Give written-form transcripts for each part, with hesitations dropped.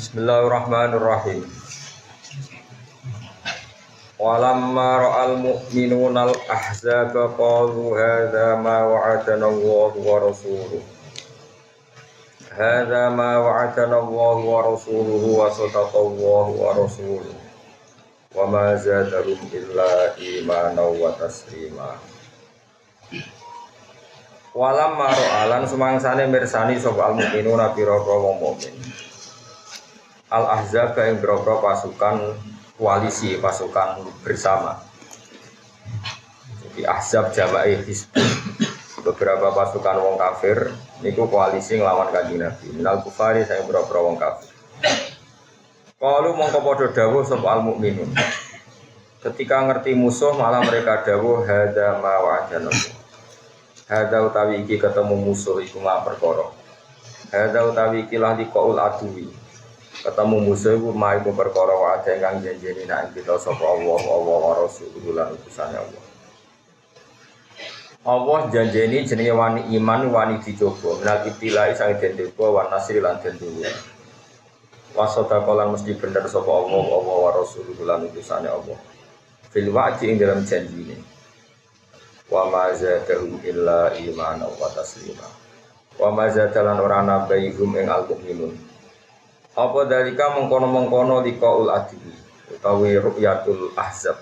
Bismillahirrahmanirrahim. Walamma ra'al mu'minuna al-ahzaba qalu hadza ma wa'adana Allahu wa rasuluhu. Hadza ma wa'adana Allahu wa rasuluhu wa sadaqa Allahu wa rasuluhu. Wa ma zadahum illa imanan wa taslima. Walamma ra'alan sumangsane mirsani sapa al-mu'minuna pira-pira wong mukmin. Al-Ahzab yang berapa pasukan koalisi, pasukan bersama. Jadi Ahzab jama'i Hizbun. Beberapa pasukan wong kafir niku koalisi nglawan Kanjeng Nabi. Minal kufari saya berapa wong kafir. Qalu mongko padha dawuh sapa al-mukminun. Ketika ngerti musuh malah mereka dawuh hadza ma wa'adana. Hadza utawi iki ketemu musuh iku mah perkara. Hadza utawi iki lah liqaul aduwi. Ketemu musuh iku mah iku perkara wae kang janjeni nek kita sapa Allah wa Rasulullah lan utusane Allah. Allah janjeni jenenge wani iman wani dicoba menal ibtilai sang den coba wan nasri lan den tulung. Wasata lan mesti bener sapa Allah wa Rasulullah lan utusane Allah. Fil wa'di ing dalam janjine. Wa ma zadahum illa imanan wa taslima. Wa ma zadalan ora nabaihum ing al-mukminun. Apa dalika mengkono-mengkono liqaul adwi utawi ru'yatul ahzab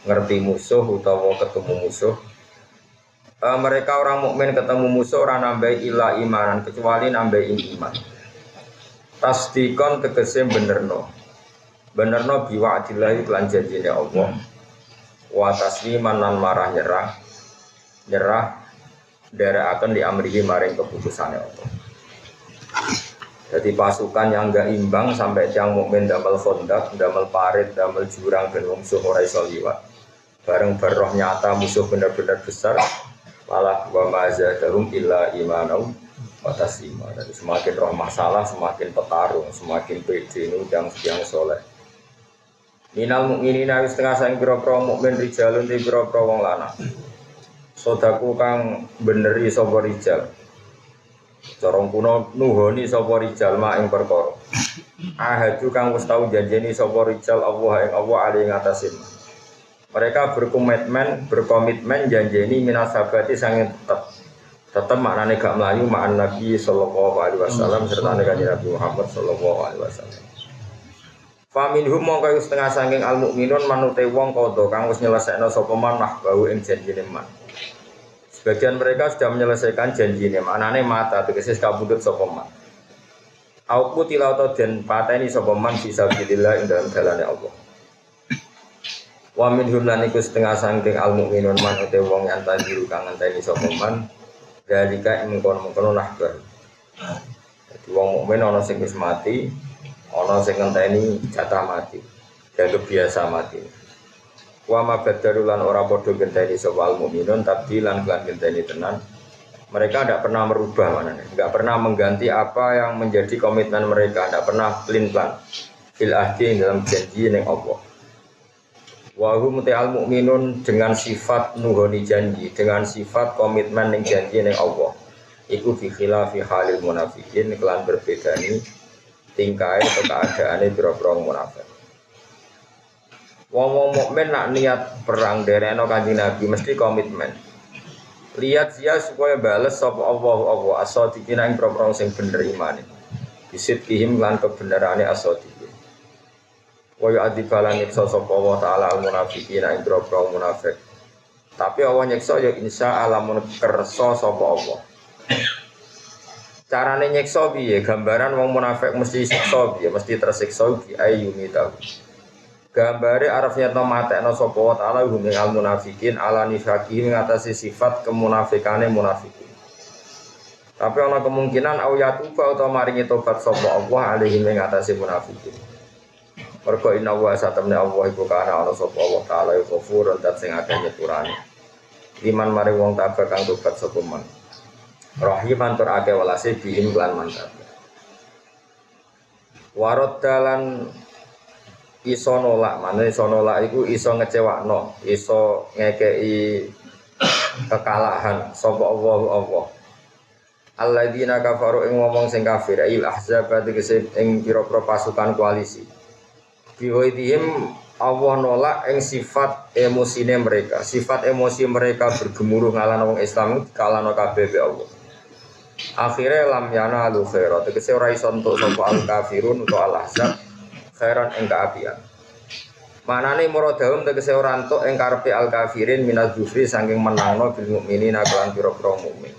ngerti musuh utawa ketemu musuh. Mereka orang mukmin ketemu musuh ora nambahi illa imanan kecuali nambahi iman. Tasdikon tegese benerno biwa'dillah lan janjine Allah. Wa tasliman lan marah nyerah derekaken di amrihi maring keputusane Allah. Jadi pasukan yang enggak imbang sampai tiang mukmin damel khondak, damel parit, damel jurang ben musuh ora iso liwat. Bareng berroh nyata musuh benar-benar besar, malah wa mazadahum illa imanan wa taslima. Jadi semakin roh masalah, semakin petarung, semakin pede yang soleh. Minal mukminina wis tengah saing pira-pira mukmin rijalun te pira-pira wong lanang. Sodaku kang beneri sapa rijal. Corong kuno nuhoni sapa rijal mak ing perkara. Ahadu kang wis tau janjeni sapa rijal Allah ing Allah ali ngatasin. Mereka berkomitmen janjeni minasabati sange tetep maknane gak mlayu ma'an Nabi sallallahu alaihi wasallam serta Nabi Muhammad sallallahu alaihi wasallam. Fa minhum mongko setengah saking al-mukminun manute wong kodho kang wis nyelesekno sapa man mahbau ing janjine man. Sebagian mereka sudah menyelesaikan janjinya, maknanya mata, tegese kabudut sopeman. Aku tilauto dan pateni sopeman bisa bilillah ing dalam jalannya Allah. Wa minhum lan iku setengah sangking al-mukminun man uti wong yang tanjiru kang ngenteni sopeman. Dalika ing mengkono nahbar. Jadi wong mukmin ana sing wis mati, ana sing ngenteni jatah mati. Dianggap biasa mati. Wa ma badarulan ora padha genteni sapa mukminun tabdilan lan genteni tenan. Mereka tidak pernah merubah manane, enggak pernah mengganti apa yang menjadi komitmen mereka, tidak pernah pelin-pelan fil ahdi dalam janji ning Allah. Wa hum ta'al mukminun dengan sifat nuhoni janji, dengan sifat komitmen ning janji ning Allah. Iku fi khilafi halil munafikin kelan berbedani tingkai atau keadaane pira-pira munafik. Wong mukmin nak niat perang derekno Kanjeng Nabi mesti komitmen. Lihat dia supaya bales sapa Allah as-sadiqina ing propro sing bener imane. Bisit kihim lan kebenerane as-sadiqin. Wa yu'adzibalan nyiksa sapa Allah taala al-munafiqina ing propro munafik. Tapi Allah nyiksa ya insya Allah mun kersa sapa Allah. Carane nyiksa piye? Gambaran wong munafik mesti siksa piye? Mesti tersiksa piye? Ayyumi tahu. Gambare arafnya to matekno sapa wa taala hum al munafikin ala nifaqi ngatasi sifat kemunafikane munafikin. Tapi ana kemungkinan au yatuba utawa maringi tobat sapa Allah alaihi ngatasi munafikin. Mergo inna wa satamna Allah iku kana ana sapa Allah taala ghafurun dat sing akeh nyepurane. Liman mari wong tabah kang tobat sapa man. Rahiman tur akeh welase bihim lan mantap. Warad dalan iso nolak, mana iso nolak itu iso ngecewakno, iso ngekei kekalahan sapa Allah. alladzina kafaru ing ngomong sing kafir il ahzab tegese ing pira-pira pasukan koalisi biwaidihim Allah nolak ing sifat emosine mereka sifat emosi mereka bergemuruh ngalahno wong Islam kalahno kabeh be Allah akhire lam yana lu khairat tegese ora iso entuk sapa al kafirun utawa al ahzab khairan ing kaapian manane muradahum tegese ora entuk ing karepe al kafirin minaz zufri saking menangno bil mukminina kelan pira-pira mukmin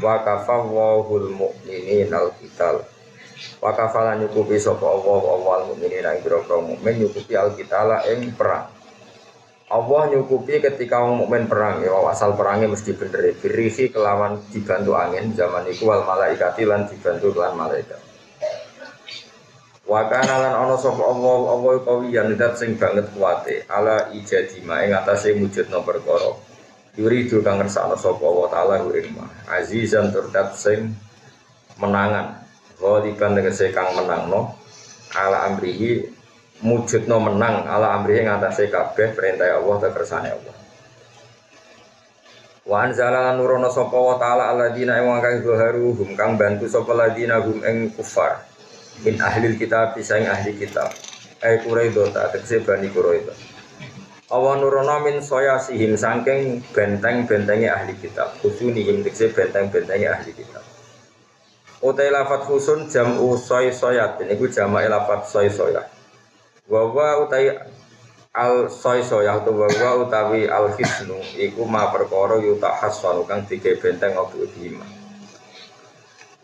wa kafawwahul mu'minin al-qital wa kafalan nyukupi sapa Allah wal mu'minin ing pira-pira mukmin nyukupi al-qitala ing perang Allah nyukupi ketika wong mukmin perang ya asal perangnya mesti bener birihi kelawan dibantu angin zaman iku wal malaikati lan dibantu lan malaikat wa kana lan ana sapa Allah kawiyan dat sing banget kuwate ala ijadima ing atase wujudna perkara yuridu kang ngersakno sapa wa taala ing azizan turdat sing menangan ghaliban tegese kang menangno ala amrihi mujudno menang ala amrihi ing atase kabeh perintah Allah ta kersane Allah wa anzala nurono sapa wa taala alladzina ing kang zuharuhum kang bantu sapa ladina hum ing kufar min ahlil kitab sing ahli kitab ai Quraidah ta tegese Bani Quraidah awan nurono min soya sihim saking benteng-bentenge ahli kitab khusunihim tegese benteng-bentenge ahli kitab utai lafat khusun jam'u soy-soyat niku jama'i lafat soy-soyah wa utai al soy-soyah wa utawi al hisnu iku ma perkara yutahassan kang dige benteng opo bima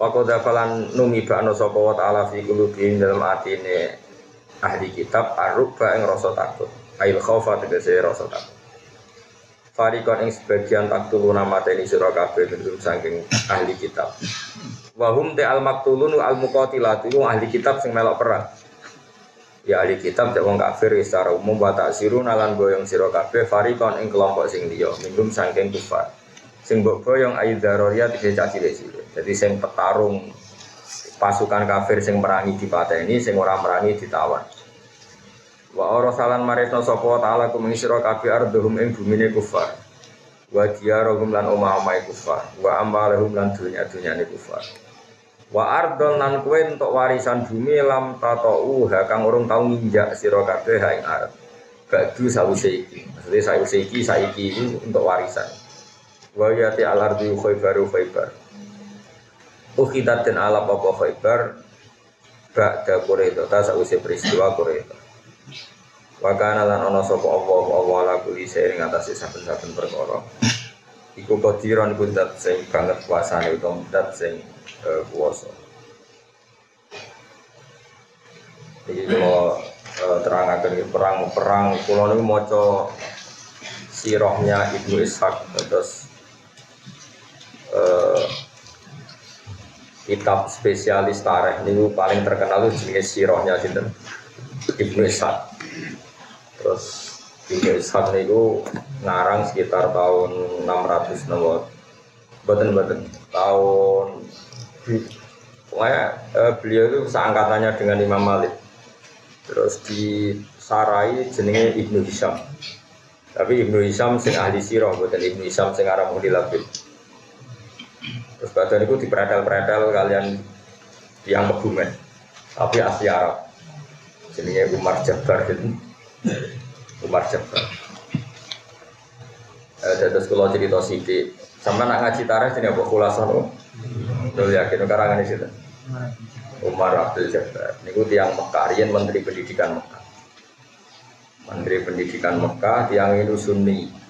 Pakoda falan numi ba'no sapa wa ta'ala fi qulubihim dalam atine ahli kitab arubba ing rasa takut ail khaufa tegese rasa takut farikon ing sebagian taktuluna mateni sira kabeh bentuk saking ahli kitab wa hum ta al maktulun al muqatilatu ahli kitab sing melok perang ya ahli kitab cek wong kafir secara umum wa ta'sirun lan boyong sira kabeh farikon ing kelompok sing liya minum saking kufar sing mbok boyong aidaroria tegese cilik-cilik jadi sing petarung pasukan kafir sing merangi dipateni sing ora merangi ditawan wa arasalan marisna sapa taala kum sira kabeh ardhum ing bumine kufar wa diyarahum lan omah-omahe kufar wa ambalahum lan dunya-dunyane kufar wa ardon lan kowe entuk warisan bumi lam tatau kang urung tau nginjak sira kabeh ha ing arep badu sawise iki maksudnya sawise iki saiki iki untuk warisan wa yati al-ardi khaybaru khaybar ukhidat dan ala apa khaybar ba'da Quraidah ta sawise peristiwa Quraidah wa kana lan ana sapa Allah ala kulli shay'in ngatasi saben-saben perkara iku qadiran iku dat sing banget kuasane utawa dat sing kuwasa iki kula terangaken perang kula niku maca sirahnya Ibnu Ishaq terus kitab spesialis tarikh niku paling terkenal itu jenenge sirahnya sinten Ibnu Ishaq. Terus Ibnu Ishaq niku ngarang sekitar tahun 600 nomor boten tahun pokoknya beliau itu seangkatannya dengan Imam Malik. Terus di sarai jenenge Ibnu Hisham. Tapi Ibnu Hisham sing ahli sirah boten Ibnu Hisham sing aran Muhdi Labib. Terus badan itu dipretel-pretel kalian yang Kebumen tapi asli Arab jenenge Umar Jabbar gitu. Umar Jabbar terus kalau cerita sithik sampe nak ngaji tarikh jenenge apa khulasah lho dulu yakin karangan iki Umar Abdul Jabbar niku tiyang Mekah riyen menteri pendidikan Mekah tiyang itu Sunni.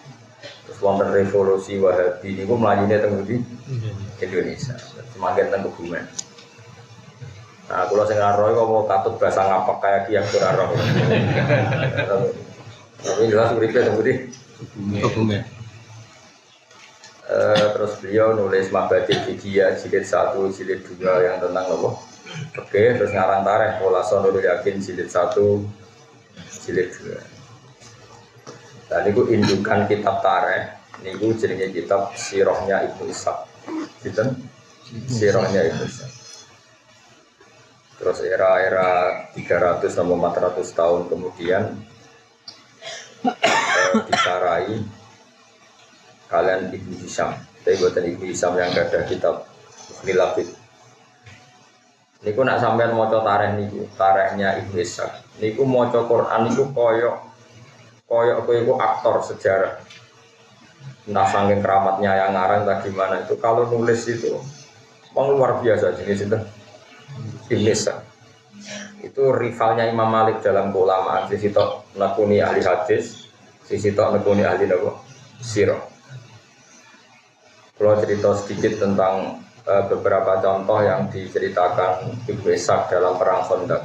Terus wonten revolusi Wahabi niku mlajune teng ndi? Indonesia. Semakin teng Kebumen. Nah, kula sing ora roh kok katut bahasa ngapak kaya ki yang ora roh. Tapi jelas uripe teng ndi? Kebumen. Terus beliau nulis Mabadil Fiqhiyah jilid 1, jilid 2 yang tentang apa? Oke, terus ngarang tarikh Khulasan Nurul Yakin jilid 1, jilid 2. Dan niku indukan kitab tarikh niku jenenge kitab sirahnya Ibnu Ishaq. Sinten? Sirahnya Ibnu Ishaq. Terus era 300 sampai 400 tahun kemudian disarai kalian Ibnu Hisham. Tapi buatan Ibnu Hisam yang ada kitab Khilafit. Niku nak sampean maca tarikh niku, tarikhnya Ibnu Ishaq. Niku maca Quran niku koyok kowe aktor sejarah. Entah saking keramatnya yang ngarang tadi gimana itu kalau nulis itu luar biasa jenis itu. Ibnu Ishaq. Itu rivalnya Imam Malik dalam keulamaan. Sisi tok nakuni ahli hadis, sisi tok nakuni ahli sirah. Kalau cerita sedikit tentang beberapa contoh yang diceritakan Ibnu Ishaq dalam perang Khandaq.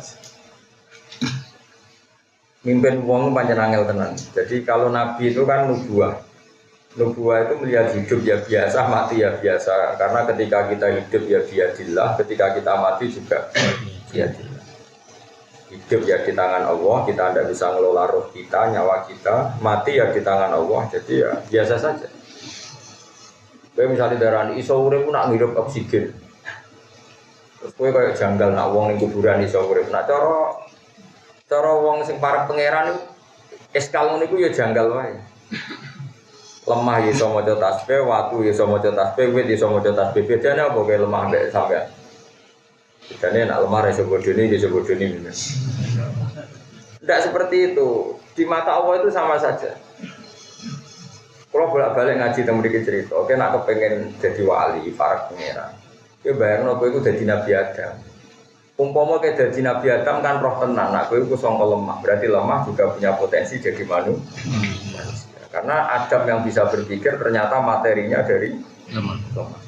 Mimpin wong pancen angel tenan. Jadi kalau nabi itu kan nubuah. Nubuah itu melihat hidup ya biasa, mati ya biasa. Karena ketika kita hidup ya biadillah, ketika kita mati juga biadillah. Hidup ya di tangan Allah, kita tidak bisa ngelola roh kita, nyawa kita. Mati ya di tangan Allah, jadi ya biasa saja. Kayak misalnya darah iso urip nak ngirup oksigen. Terus kowe kayak janggal nak wong ning kuburan iso urip. Nak cara wong sing parek pangeran eskal ngono iku ya janggal wae. Lemah ya iso maca tasbih, watu ya iso maca tasbih, wit iso maca tasbih. Bedane apa kayak lemah ambek sampean? Bedane nak lemah iso bodoni, iso bodoni. Tidak seperti itu. Di mata Allah itu sama saja. Kalau bolak-balik ngaji temu dikit cerita, oke nak kepengen jadi wali, para pangeran. Oke bayar nopo itu jadi Nabi Adam. Umpama kayak jadi Nabi Adam kan roh tenan, nak kowe iku sangka lemah. Berarti lemah juga punya potensi jadi manusia. Karena Adam yang bisa berpikir ternyata materinya dari lemah.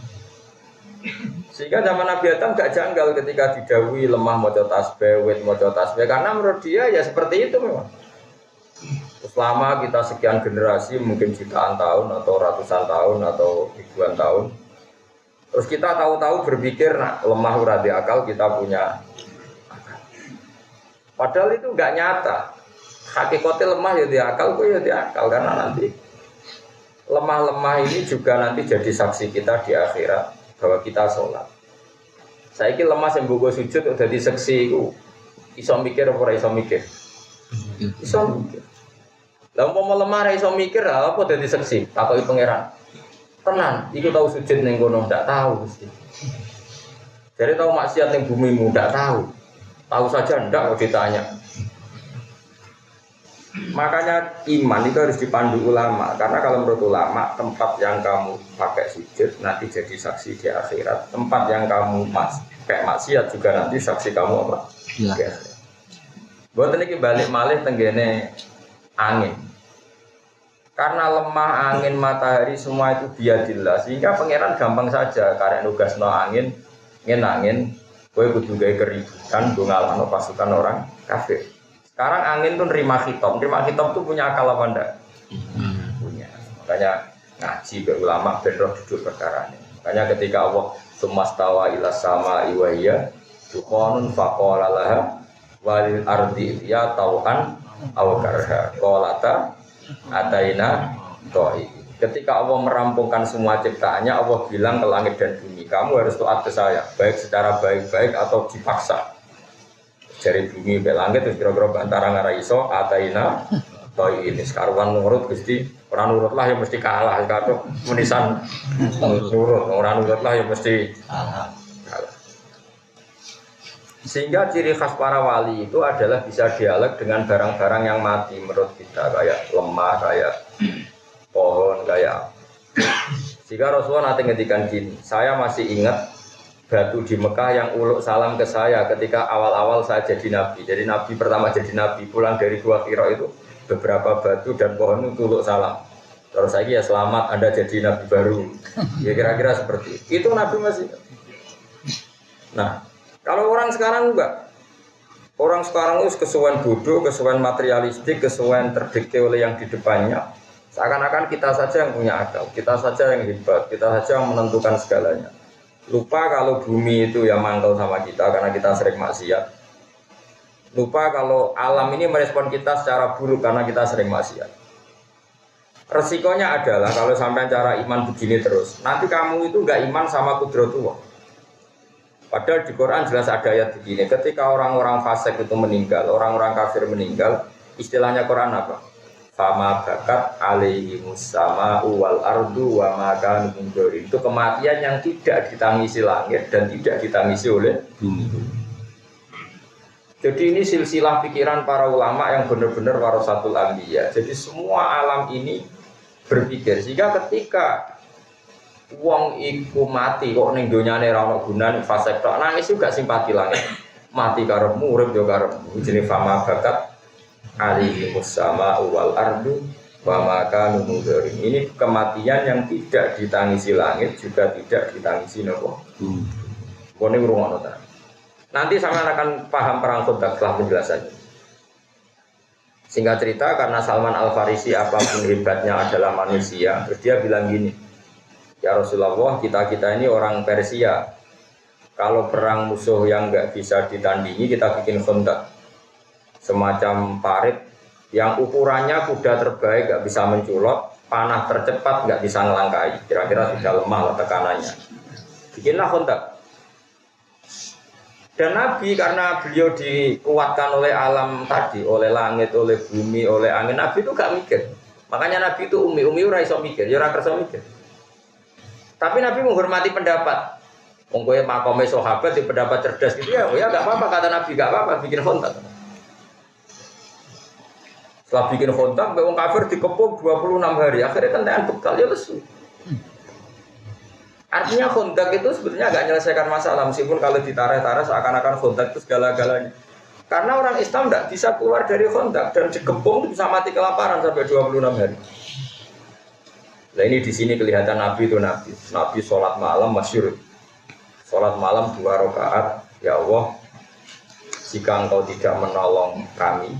Sehingga zaman Nabi Adam gak janggal ketika didhawuhi lemah maca tasbih, wit maca tasbih karena menurut dia ya seperti itu memang. Selama kita sekian generasi, mungkin jutaan tahun atau ratusan tahun atau ribuan tahun, terus kita tahu-tahu berpikir, nah lemah uradi akal kita punya akal. Padahal itu nggak nyata. Hakikatnya lemah ya di akal, kok ya di akal karena nanti lemah-lemah ini juga nanti jadi saksi kita di akhirat bahwa kita sholat. Saya kira lemah yang bogo sujud udah di saksi itu, iso mikir apa iso mikir? Iso mikir. Lah mau lemah iso mikir apa dadi seksi takoki pangeran. Tenan, iku tahu sujud ning kono ndak tahu mesti. Jadi tahu maksiat ning bumimu ndak tahu. Tahu saja ndak kok ditanya. Makanya iman itu harus dipandu ulama karena kalau menurut ulama tempat yang kamu pakai sujud nanti jadi saksi di akhirat. Tempat yang kamu pakai maksiat juga nanti saksi kamu apa? Iya. Buat ini balik malih tenggene angin. Karena lemah angin matahari semua itu biadillah sehingga pangeran gampang saja karek nugasno angin kowe kudu gawe keributan go ngalahno pasukan orang kafir. Sekarang angin tuh nerima khitab tuh punya akal apa ndak? Punya. Makanya ngaji ke ulama ben roh duduk perkara ini. Makanya ketika Allah sumastawa ila sama iwaya tuqanun faqala laha walil ardi ya tauhan aw karha qalata ataina to'i. Ketika Allah merampungkan semua ciptaannya, Allah bilang ke langit dan bumi, kamu harus taat ke saya, baik secara baik-baik atau dipaksa. Dari bumi ke langit terus kira-kira antara ngaraiso ataina to'i ini. Sekarang nurut Gusti, orang nurut lah yang mesti kalah. Sekarang menisan nurut, orang nurut lah yang mesti kalah. Sehingga ciri khas para wali itu adalah bisa dialog dengan barang-barang yang mati menurut kita, kayak lemah, kayak pohon, kayak. Jika Rasulullah nanti ngedikan gini, saya masih ingat batu di Mekah yang uluk salam ke saya ketika awal-awal saya jadi nabi. Jadi nabi pertama jadi nabi pulang dari Gua Hira itu beberapa batu dan pohon itu uluk salam. Terus saya ya selamat Anda jadi nabi baru. Ya kira-kira seperti itu nabi masih. Nah. Kalau orang sekarang enggak, orang sekarang itu kesuwen bodoh, kesuwen materialistik, kesuwen terdikte oleh yang di depannya. Seakan-akan kita saja yang punya akal, kita saja yang hebat, kita saja yang menentukan segalanya. Lupa kalau bumi itu yang mangkel sama kita karena kita sering maksiat. Lupa kalau alam ini merespon kita secara buruk karena kita sering maksiat. Resikonya adalah kalau sampai cara iman begini terus, nanti kamu itu enggak iman sama kudratullah. Padahal di Quran jelas ada ayat begini, ketika orang-orang fasik itu meninggal, orang-orang kafir meninggal, istilahnya Quran apa? fama bakat alaihi musama wal ardu wa ma kanu mundzirin. Itu kematian yang tidak ditangisi langit dan tidak ditangisi oleh bumi. Jadi ini silsilah pikiran para ulama yang benar-benar warasatul anbiya. Jadi semua alam ini berpikir sehingga ketika wong iku mati kok ning donyane ra ono gunane fase tok nangis juga simpati langit. Mati karepmu urip yo karepmu jenenge fama bakat alaihi musama wal ardu wa ma kanu mundzirin. Ini kematian yang tidak ditangisi langit juga tidak ditangisi napa. Kone ngrungokno ta. Nanti sampean akan paham perang Khandaq setelah penjelasannya. Singkat cerita, karena Salman Al-Farisi apapun hebatnya adalah manusia, terus dia bilang gini, ya Rasulullah, kita ini orang Persia. Kalau perang musuh yang nggak bisa ditandingi, kita bikin Khandaq. Semacam parit yang ukurannya kuda terbaik nggak bisa menculot, panah tercepat nggak bisa ngelangkai. Kira-kira sudah lemah lah tekanannya. Bikinlah Khandaq. Dan Nabi karena beliau dikuatkan oleh alam tadi, oleh langit, oleh bumi, oleh angin, Nabi itu gak mikir. Makanya Nabi itu umi ora iso mikir, ya ora kersa mikir. Tapi Nabi menghormati pendapat. Wong kowe makome sahabat di pendapat cerdas gitu ya gak apa-apa kata Nabi, gak apa-apa bikin Khandaq. Setelah bikin Khandaq, wong kafir dikepung 26 hari, akhirnya kentekan bekal ya lesu. Artinya Khandaq itu sebetulnya agak menyelesaikan masalah meskipun kalau ditarik-tarik seakan-akan Khandaq itu segala-galanya. Karena orang Islam tidak bisa keluar dari Khandaq dan dikepung bisa mati kelaparan sampai 26 hari. Nah ini di sini kelihatan Nabi itu Nabi sholat malam masyhur. Sholat malam 2 rakaat. Ya Allah, jika engkau tidak menolong kami,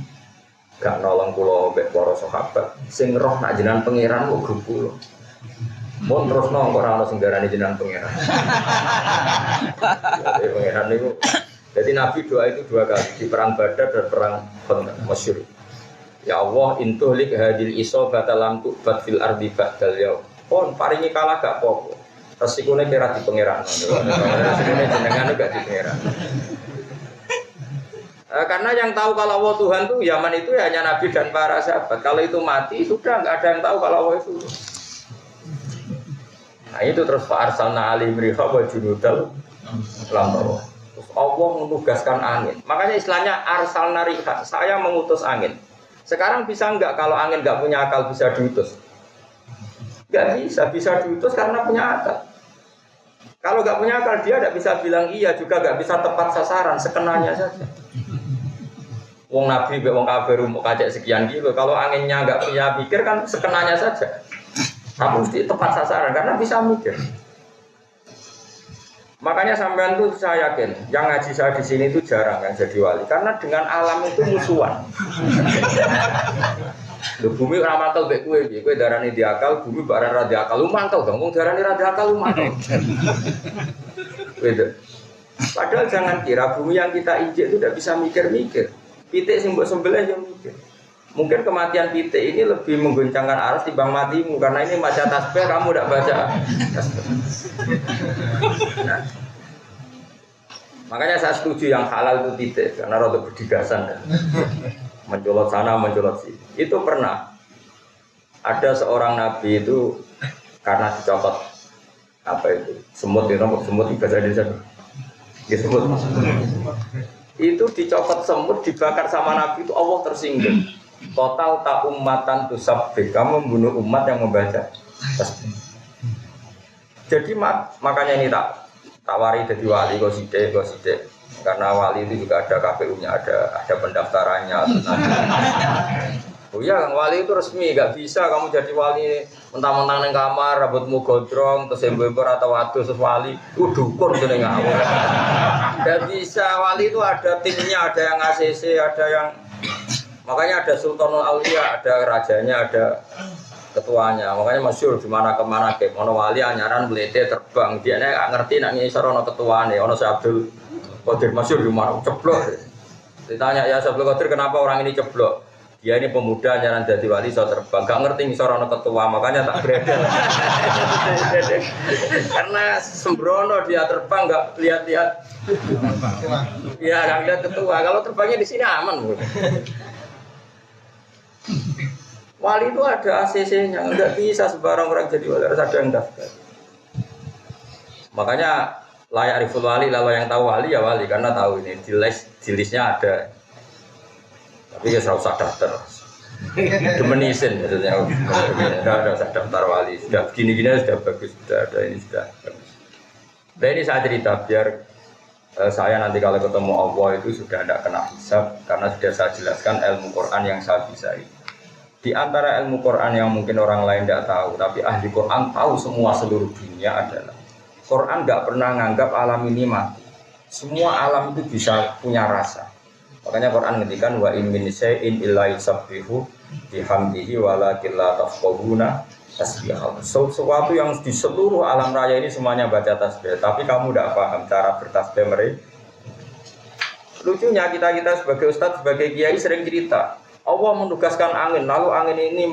gak nolong kula mbek para sahabat, sing roh nak jenengan pangeran kok grup kula. Mun terus nang kok ora ono sing darani jenengan pangeran. Jadi pangeran niku. Jadi Nabi doa itu 2 kali di perang Badar dan perang Khandaq masyhur. Ya Allah intuhlik hadil isobata lam tu'bad fil ardi ba'dal yaum. Pon paringi kalah gak apa-apa. Resikune kira di pangeran. Resikune jenengan gak di pangeran. Karena yang tahu kalau Allah Tuhan itu Yaman itu ya hanya Nabi dan para sahabat. Kalau itu mati sudah nggak ada yang tahu kalau Allah itu. Nah itu terus Pak Arsalna Ali Mriha wa junudal lamro. Terus Allah menugaskan angin. Makanya istilahnya Arsalna Riha, saya mengutus angin. Sekarang bisa nggak kalau angin nggak punya akal bisa diutus? Nggak bisa, bisa diutus karena punya akal. Kalau nggak punya akal dia nggak bisa bilang iya juga nggak bisa tepat sasaran, sekenanya saja. Wong Nabi, wong kafir mau kacek sekian kilo. Kalau anginnya nggak punya pikir kan sekenanya saja. Tapi mesti tepat sasaran karena bisa mikir. Makanya sampean tuh saya yakin, yang ngaji saya di sini itu jarang yang jadi wali karena dengan alam itu musuhan. Lho bumi ora mantel mbek kowe iki, kowe darani diakal, bumi barang ra diakal, lu mantel dong, wong darani ra diakal lu mantel. Beda. Padahal jangan kira bumi yang kita injek itu tidak bisa mikir-mikir. Pitik sing mbok sembelih yo mikir. Mungkin kematian pitik ini lebih menggoncangkan aras timbang matimu karena ini baca tasbih kamu tidak baca tasbih. Nah, makanya saya setuju yang halal itu pitik karena rada berdigasan ya. Mencolot sana mencolot sini. Itu pernah ada seorang nabi itu karena dicopot apa itu semut itu semut bahasa Indonesia. Ya semut. Itu dicopot semut dibakar sama nabi itu Allah tersinggung. Total tak ummatan tusabbih, kamu membunuh umat yang membaca tasbih. Jadi makanya ini tak wari jadi wali kok sithik karena wali itu juga ada KPU-nya, ada pendaftarannya. Oh iya, wali itu resmi, gak bisa kamu jadi wali mentang-mentang nang kamar rambutmu gondrong terus ember atau wadus terus wali dukun jeneng ngawur. Gak bisa, wali itu ada timnya, ada yang ACC, ada yang makanya ada Sultanul Aulia, ada rajanya, ada ketuanya. Makanya masyhur di mana kemana ke ono wali anyaran blete terbang. Dia nggak ngerti nak ngisor ono ketuane, ono Syekh Abdul Qadir masyhur di mana ceblok. Ditanya ya Syekh Abdul Qadir kenapa orang ini ceblok? Dia ini pemuda anyaran jadi wali so terbang. Gak ngerti ngisor ono ketua, makanya tak beredel. Karena sembrono dia terbang nggak lihat-lihat. Iya nggak lihat ketua. Kalau terbangnya di sini aman. Wali itu ada ACC-nya, enggak bisa sembarang orang jadi wali, harus ada yang daftar. Makanya layak riful wali, lalu yang tahu wali ya wali, karena tahu ini di listnya ada. Tapi ya usah daftar. Demenisin maksudnya, sudah daftar wali, sudah gini-gini sudah bagus, sudah ada ini sudah bagus. Dan ini saya cerita biar saya nanti kalau ketemu Allah itu sudah tidak kena hisab, karena sudah saya jelaskan ilmu Quran yang saya bisa ini. Di antara ilmu Quran yang mungkin orang lain tidak tahu, tapi ahli Quran tahu semua seluruh dunia adalah Quran tidak pernah menganggap alam ini mati. Semua alam itu bisa punya rasa. Makanya Quran ngendikan wa in min syai'in illa yusabbihu bihamdihi walakin la tafqahuna tasbihahu. Sesuatu yang di seluruh alam raya ini semuanya baca tasbih, tapi kamu tidak paham cara bertasbih mereka. Lucunya kita sebagai ustadz, sebagai kiai sering cerita Allah menugaskan angin, lalu angin ini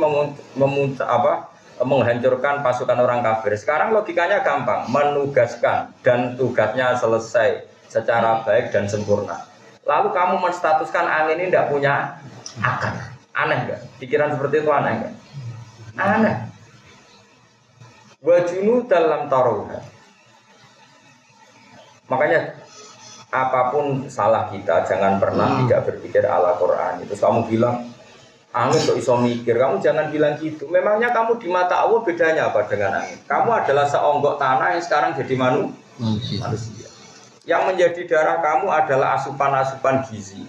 menghancurkan pasukan orang kafir. Sekarang logikanya gampang, menugaskan dan tugasnya selesai secara baik dan sempurna. Lalu kamu menstatuskan angin ini tidak punya akal. Aneh enggak? Pikiran seperti itu aneh enggak? Aneh. Wajunu dalam taruhan. Makanya apapun salah kita, jangan pernah tidak berpikir ala Quran. Itu kamu bilang, angin kok iso mikir, kamu jangan bilang gitu. Memangnya kamu di mata Allah bedanya apa dengan angin? Kamu adalah seonggok tanah yang sekarang jadi manusia. Yang menjadi darah kamu adalah asupan-asupan gizi.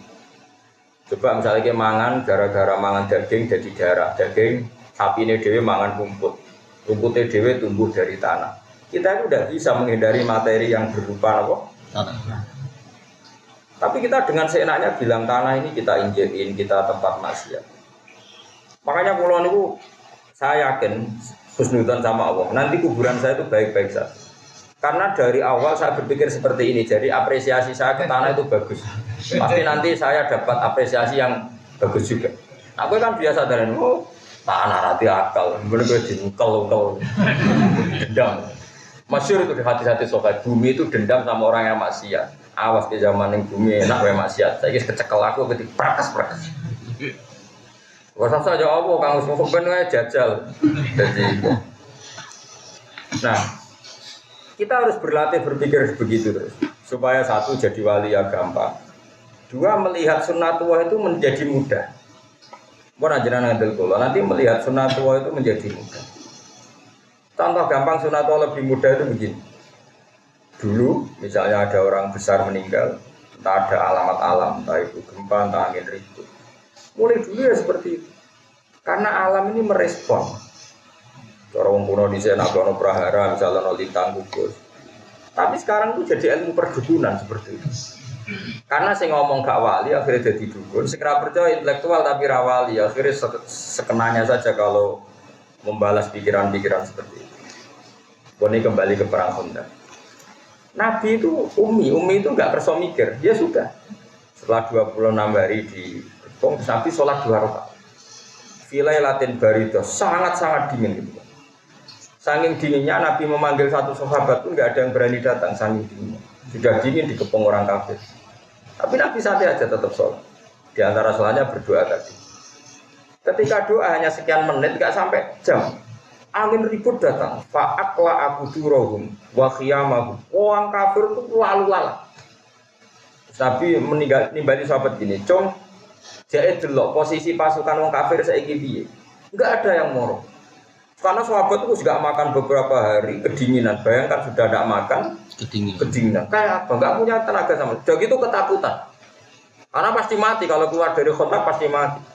Coba misalnya kayak mangan, gara-gara mangan daging jadi darah. Daging, sapi ini dewe mangan rumput. Rumputnya dewe tumbuh dari tanah. Kita itu udah bisa menghindari materi yang berupa apa? Tanah. Tapi kita dengan seenaknya bilang tanah ini kita injekin, kita tempat maksiat. Makanya pulau itu saya yakin husnudzon sama Allah. Nanti kuburan saya itu baik-baik saja. Karena dari awal saya berpikir seperti ini. Jadi apresiasi saya ke tanah itu bagus. Pasti nanti saya dapat apresiasi yang bagus juga. Aku kan biasa dari tanah hati akal. Bener gue diukel-ukel dendam. Masyhur itu di hati-hati sobat. Bumi itu dendam sama orang yang maksiat. Awas ke zaman yang bumi enak kayak maksiat. Saya kecekel aku ketik prakas. Wasa saja apa kang usuk ben wae jajal. Jadi nah, kita harus berlatih berpikir begitu terus supaya satu jadi wali ya gampang. Dua melihat sunnatullah itu menjadi mudah. Mun ajaran ngandel kula nanti melihat sunnatullah itu menjadi mudah. Contoh gampang sunnatullah lebih mudah itu begini. Dulu misalnya ada orang besar meninggal, entah ada alamat alam, entah itu gempa, entah angin ribut. Mulai dulu ya seperti itu. Karena alam ini merespon. Cara wong kuno dhisik nek ana prahara misalnya ana lintang gugus. Tapi sekarang itu jadi ilmu perdukunan seperti itu. Karena sing ngomong gak wali akhirnya jadi dukun, sing ora percaya intelektual tapi ra wali akhirnya sekenanya saja kalau membalas pikiran-pikiran seperti itu. Ini kembali ke perang Khandaq. Nabi itu Umi itu enggak kerso mikir, dia sudah. Setelah 26 hari di Kepong, Nabi sholat 2 rakaat. Filailatin baridah, sangat-sangat dingin gitu. Saking dinginnya Nabi memanggil satu sahabat pun enggak ada yang berani datang, saking dinginnya. Sudah dingin di Kepong orang kafir. Tapi Nabi santai aja tetap sholat. Di antara sholatnya berdoa tadi. Ketika doa hanya sekian menit, enggak sampai jam. Angin ribut datang, fa'akla aku durohum wa khiyamahum. Orang kafir itu lalu lalang. Nabi nimbali sahabat gini, "Cung, jahit delok posisi pasukan orang kafir saiki piye?" Enggak ada yang moro. Karena sahabat itu juga makan beberapa hari kedinginan. Bayangkan sudah tidak makan kedinginan. Kayak apa? Enggak punya tenaga sama. Udah gitu ketakutan. Karena pasti mati kalau keluar dari Khandaq pasti mati.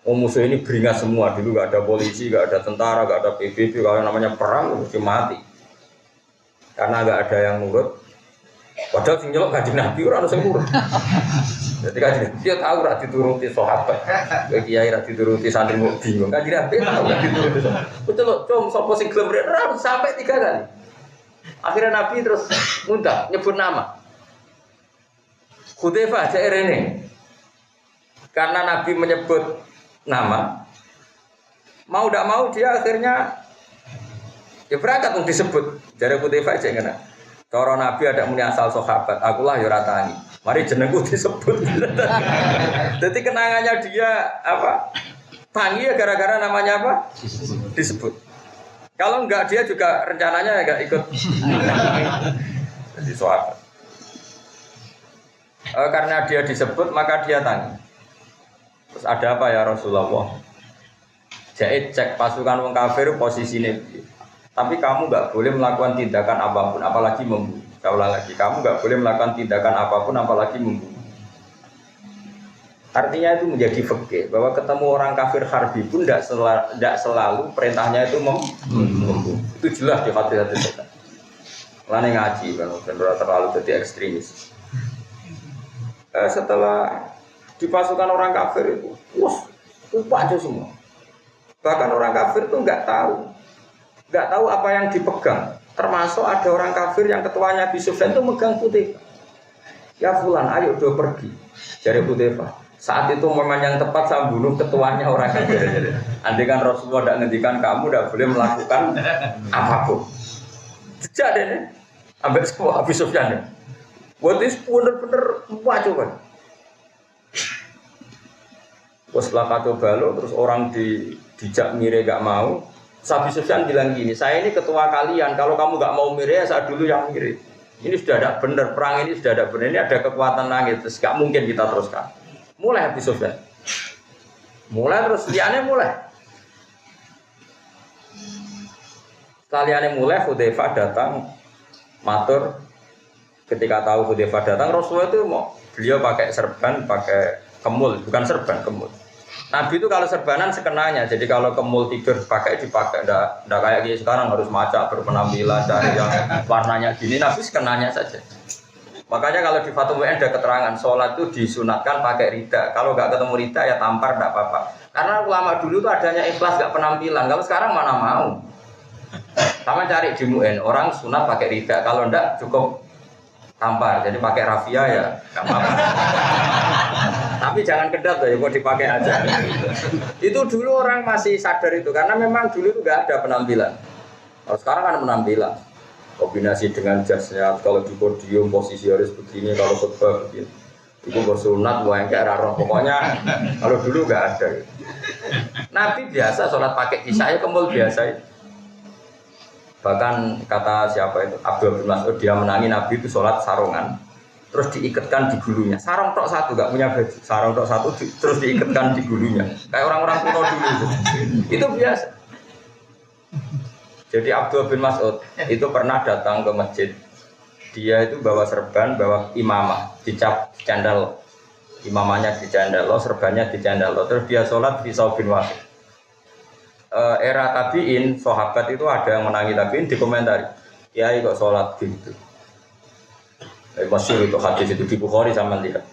Musuh ini beringas semua, dulu gak ada polisi, gak ada tentara, gak ada PBB, kalau namanya perang mesti mati. Karena gak ada yang nurut. Padahal sing nyelok Kanjeng Nabi ora ono sing nurut. Jadi Kanjeng Nabi dia tahu ra dituruti sahabat. Kiai ra dituruti santri mau bingung. Kanjeng Nabi tahu ra dituruti sahabat. Betul loh, cum sapa sing gelem ra sampai 3 kali. Akhirnya Nabi terus muntah nyebut nama. Hudzaifah aja rene. Karena Nabi menyebut nama, mau tidak mau dia akhirnya ya berangkat untuk disebut. Jadi Hudzaifah aja ngene. Cara Nabi ada muni asal sahabat, akulah ya ratani. Mari jenengku disebut. Jadi kenangannya dia apa? Tangi ya gara-gara namanya apa? Disebut. Kalau enggak dia juga rencananya enggak ikut. Jadi sahabat. Karena dia disebut maka dia tangi. Terus ada apa ya Rasulullah? Jadi cek pasukan wong kafir posisinya. Tapi kamu enggak boleh melakukan tindakan apapun, apalagi membunuh. Saya ulang lagi, kamu enggak boleh melakukan tindakan apapun, apalagi membunuh. Artinya itu menjadi fikih bahwa ketemu orang kafir harbi pun tidak selalu perintahnya itu membunuh. Itu jelas di hati-hati kita. Lane ngaji kan, benar terlalu jadi ekstremis. Setelah di pasukan orang kafir itu, wah, lupa aja semua. Bahkan orang kafir itu nggak tahu apa yang dipegang. Termasuk ada orang kafir yang ketuanya Abi Sufyan itu megang putih. Ya fulan, ayo udah pergi. Jadi Hudzaifah. Saat itu momen yang tepat saya bunuh ketuanya orang kafir. Andai kan Rasulullah tidak ngendikan kamu tidak boleh melakukan apapun. Sejak deh nih, ambil semua Abi Sufyan. Buat itu bener-bener wajib kan. Setelah kacau balau terus orang dijak mire gak mau. Abi Sufyan bilang gini, saya ini ketua kalian. Kalau kamu gak mau mire, saya dulu yang mire. Ini sudah ada benar perang ini sudah ada benar. Ini ada kekuatan langit. Terus gak mungkin kita teruskan. Mulai Abi Sufyan. Mulai terus liane mulai. Sekaliannya mulai Hudzaifah datang matur. Ketika tahu Hudzaifah datang Rasulullah itu beliau pakai serban, pakai kemul, bukan serban, kemul. Nabi itu kalau serbanan sekenanya. Jadi kalau kemul tidur dipakai, enggak kayak gini sekarang harus macak berpenampilan dari yang warnanya gini. Nabi sekenanya saja. Makanya kalau di Fathul Mu'in ada keterangan sholat itu disunatkan pakai rida. Kalau nggak ketemu rida ya tampar nggak apa-apa. Karena ulama dulu itu adanya ikhlas nggak penampilan. Kalau sekarang mana mau? Sama cari di Mu'in orang sunat pakai rida. Kalau enggak cukup tampar. Jadi pakai rafia ya nggak apa-apa. Tapi jangan kedat ya, mau dipakai aja. Itu dulu orang masih sadar itu karena memang dulu itu nggak ada penampilan. Kalau sekarang kan penampilan. Kombinasi dengan jasnya, kalau di podium posisi harus begini, kalau khutbah begini. Itu bersunat, mau yang kayak raro. Pokoknya kalau dulu nggak ada. Nabi biasa sholat pakai kisah, ya kemul biasa. Bahkan kata siapa itu Abdul bin Mas'ud dia menangi Nabi itu sholat sarungan, terus diikatkan di gulunya. Sarung tok satu, nggak punya baju. Sarung tok satu terus diikatkan di gulunya. Kayak orang-orang kuno dulu itu biasa. Jadi Abdul bin Mas'ud itu pernah datang ke masjid. Dia itu bawa serban, bawa imamah, dicap candal. Imamahnya di candal, serbannya di candal. Terus dia sholat di saubin wahid. Era tabiin, sahabat itu ada yang menangi tabiin dikomentari. Kiai kok sholat gitu. Masyhur itu hadis itu di Bukhari sama lihat.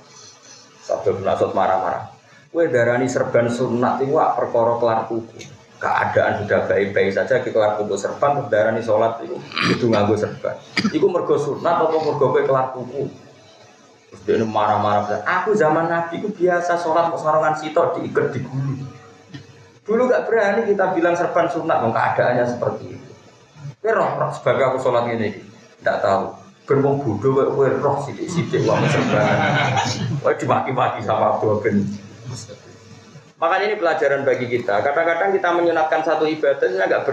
Abdul bin Mas'ud marah-marah. Kowe darani serban sunat itu perkara kelar kuku. Keadaan sudah baik-baik saja kelar kuku serban darani sholat itu nganggo serban. Iku mergo sunat apa mergo kowe kelar kuku. Terus dia marah-marah. Aku zaman Nabi itu biasa sholat sarungan sitok diikat di gulu. Dulu gak berani kita bilang serban sunat, keadaannya seperti itu. Roh sebagai aku sholat ini, tidak tahu. Berbong bodoh, roh sidik-sidik uang serban. Dimaki-maki sama Abdul bin. Makanya ini pelajaran bagi kita. Kadang-kadang kita menyunatkan satu ibadah ini nggak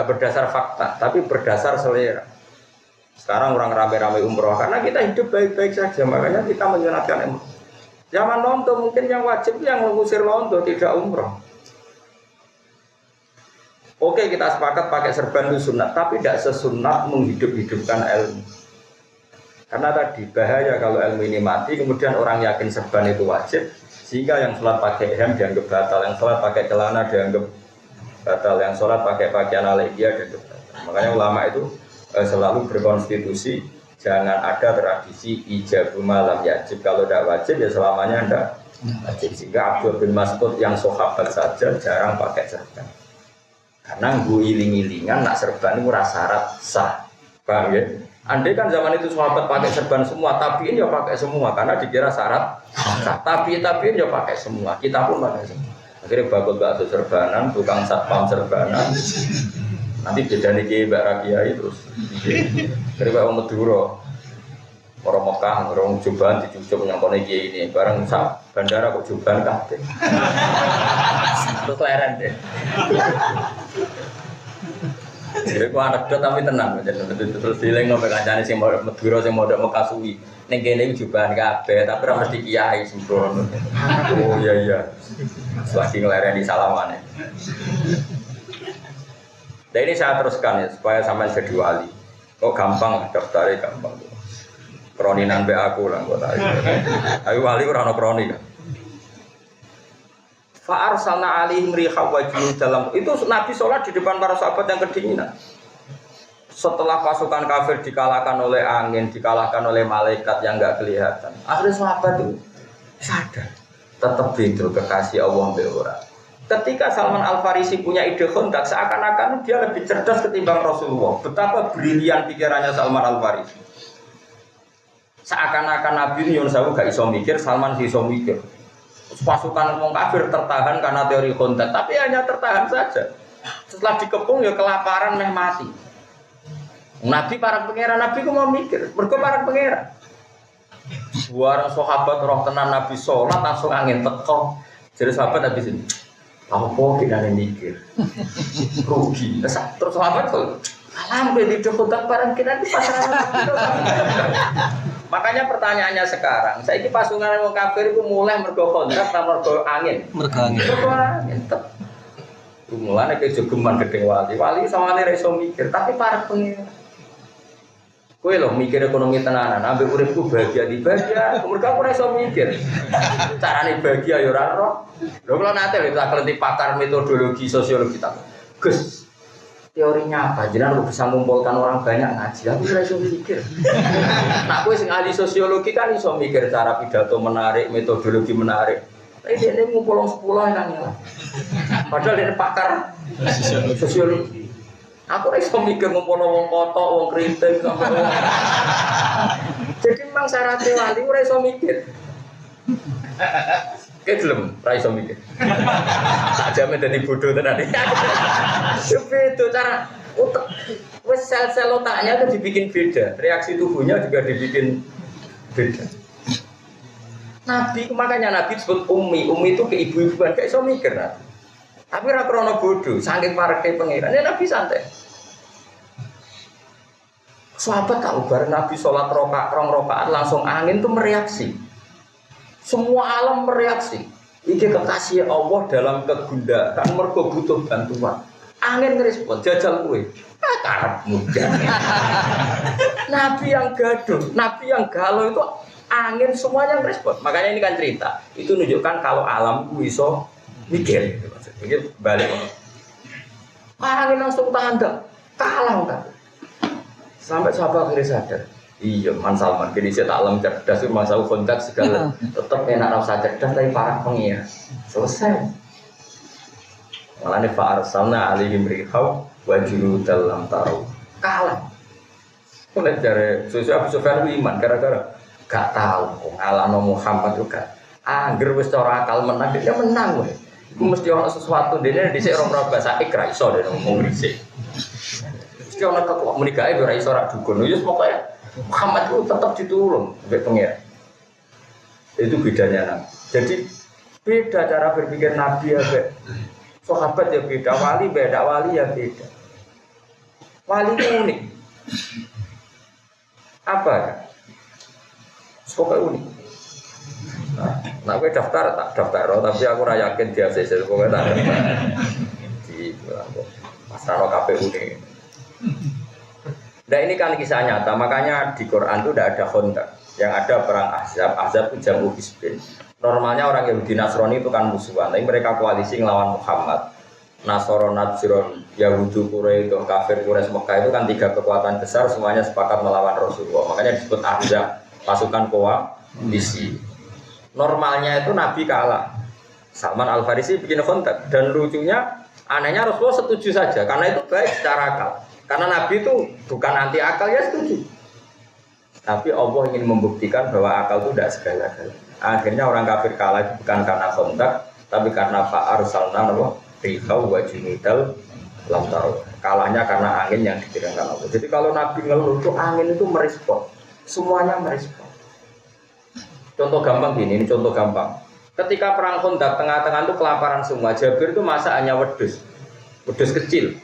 berdasar fakta, tapi berdasar selera. Sekarang orang rame-rame umroh karena kita hidup baik-baik saja, makanya kita menyunatkan umroh. Zaman lonto mungkin yang wajib yang mengusir lonto tidak umroh. Oke kita sepakat pakai serban itu sunat, tapi tidak sesunat menghidup-hidupkan ilmu. Karena tadi bahaya kalau ilmu ini mati, kemudian orang yakin serban itu wajib. Sehingga yang sholat pakai ihram dianggap batal, yang sholat pakai celana dianggap batal, yang sholat pakai pakaian alaihiyah dianggap batal. Makanya ulama itu selalu berkonstitusi jangan ada tradisi ijab malam yajib. Kalau tidak wajib ya selamanya tidak wajib. Sehingga Abdul bin Mas'ud yang sahabat saja jarang pakai serban. Karena gue iling-ilingan nak serban itu syarat sah. Paham ya? Andai kan zaman itu sahabat pakai serban semua, tabiin ya pakai semua karena dikira syarat. Tabiin ya pakai semua, kita pun pakai semua. Akhirnya bakul bakso serbanan, tukang satpam serbanan. Nanti beda nih Mbak Rakyai terus. Akhirnya Pak Maduro. Orang Mekah, orang Juban dicucuk yang kono iki ini, bareng sak bandara kok Juban kabeh. Terus leren deh. Jadi aku anekdot tapi tenang, terus dileng sampai kancane sing Madura sing modok Mekah suwi. Ning kene Juban kabeh, tapi ora mesti kiai sembrono. Oh iya. Lagi ngelereni salamane. Dan ini saya teruskan ya supaya sampai jadi wali. Kok gampang daftarnya gampang. Kroninan be aku lah kok tahu. Tapi wali ora ono kroni kan. Fa arsalna alaihim riha wa dalam itu Nabi sholat di depan para sahabat yang kedinginan. Setelah pasukan kafir dikalahkan oleh angin, dikalahkan oleh malaikat yang enggak kelihatan. Akhirnya sahabat itu sadar. Tetap itu kekasih Allah be ora. Ketika Salman Al-Farisi punya ide kontak, seakan-akan dia lebih cerdas ketimbang Rasulullah. Betapa brilian pikirannya Salman Al-Farisi. Seakan-akan Nabi Yunus gak iso mikir, Salman iso mikir. Pasukan orang kafir tertahan karena teori kontak, tapi hanya tertahan saja. Setelah dikepung ya kelaparan meh mati. Nabi para pangeran, Nabi ku mau mikir, mergo para pangeran. Buarang sahabat roh tenan Nabi sholat langsung angin teko. Jadi sahabat habis ini. Apa kita mikir? Rugi. Terus sahabat tuh, alam di kontak barang kita di pasaran. Makanya pertanyaannya sekarang, saya ini pasukan orang kafir itu mulai mergo kontrak atau mergo angin? Mergo angin. Mulanya kayak jogeman gedeng wali sama ini reso mikir, tapi para pengira. Kowe lho mikir ekonomi tenanan, ambek uripku bahagia di bahagia, mergo aku reso mikir. Carane bahagia ya ora ero. Lho kula nate lho tak kelenti pakar metodologi sosiologi tak. Gus, teorinya apa? Jenengan bisa mengumpulkan orang banyak ngaji, aku ora iso mikir. Nah, kowe sing ahli sosiologi kan iso mikir cara pidato menarik, metodologi menarik. Tapi dia ngumpul 10 kan ya. Padahal dia pakar sosiologi. Aku ora iso mikir ngumpul wong kotok, wong kriting sampai. Jadi memang syaratnya wali ora iso mikir. Kedelem, ora iso mikir. Tak jamin dadi bodoh tenan. Itu cara otak wes sel-sel otaknya itu dibikin beda, reaksi tubuhnya juga dibikin beda. Nabi makanya Nabi disebut ummi itu ke ibu-ibuan kayak iso mikir Nabi. Tapi ora krono bodoh, saking pareke pangeran. Ya Nabi santai. Sahabat tahu bareng Nabi sholat rakaat langsung angin tuh mereaksi. Semua alam mereaksi. Iki kekasih Allah dalam kegundahan mergo butuh bantuan. Angin ngerespon jajal kue. Karep muda. Nabi yang gaduh, Nabi yang galau itu angin semuanya ngerespon. Makanya ini kan cerita. Itu menunjukkan kalau alam iso mikir. Mikir balik. Angin langsung tanda kalah kan. Sampai sahabat akhirnya sadar. Iya, Man Salman, jadi saya tak alam cerdas, masa kontak segala tetap enak rasa cerdas tapi parah pengia. Selesai. Malah nih Pak Arsalna alihim rihau wajulu dalam taruh kalah. Mulai dari sosial Sufyan iman gara-gara gak tahu ngalano Muhammad juga. Angger wis cara akal menang dia menang weh. Iku mesti ono sesuatu dene dhisik ora bahasa ikra iso dene ngomong dhisik. Mesti ono kok muni gawe ora iso ora dukun. Ya pokoke Muhammad itu tetap ditulung oleh pengira. Itu bedanya Nabi. Jadi beda cara berpikir Nabi ya be. Sahabat ya beda, wali ya beda. Wali itu unik. Apa ya? Pokoknya unik. Nah, gue daftar tak daftar, tapi aku ora yakin dia sih. Pokoknya tak daftar. Di Masrano KPU ini. Nah ini kan kisah nyata, makanya di Quran itu tidak ada kontak. Yang ada perang Ahzab itu jamu Hizbin. Normalnya orang Yahudi Nasrani itu kan musuhan, tapi mereka koalisi ngelawan Muhammad. Nasoro, Najron, Yahudi, Quraisy, kafir Quraisy Mekah itu kan 3 kekuatan besar semuanya sepakat melawan Rasulullah. Makanya disebut Ahzab, pasukan koalisi. Normalnya itu Nabi kalah. Salman Al-Farisi bikin kontak dan lucunya, anehnya Rasulullah setuju saja karena itu baik secara akal. Karena Nabi itu bukan anti akal ya setuju. Tapi Allah ingin membuktikan bahwa akal itu tidak segala-galanya. Akhirnya orang kafir kalah bukan karena kontak, tapi karena fa'arsalna rihau wa junudal lam taruh. Kalahnya karena angin yang dikirimkan Allah. Jadi kalau Nabi ngeluh itu angin itu merespon. semuanya merespon. Contoh gampang gini, ini contoh gampang. Ketika perang Khandaq tengah-tengah itu kelaparan semua, Jabir itu masak hanya wedhus kecil.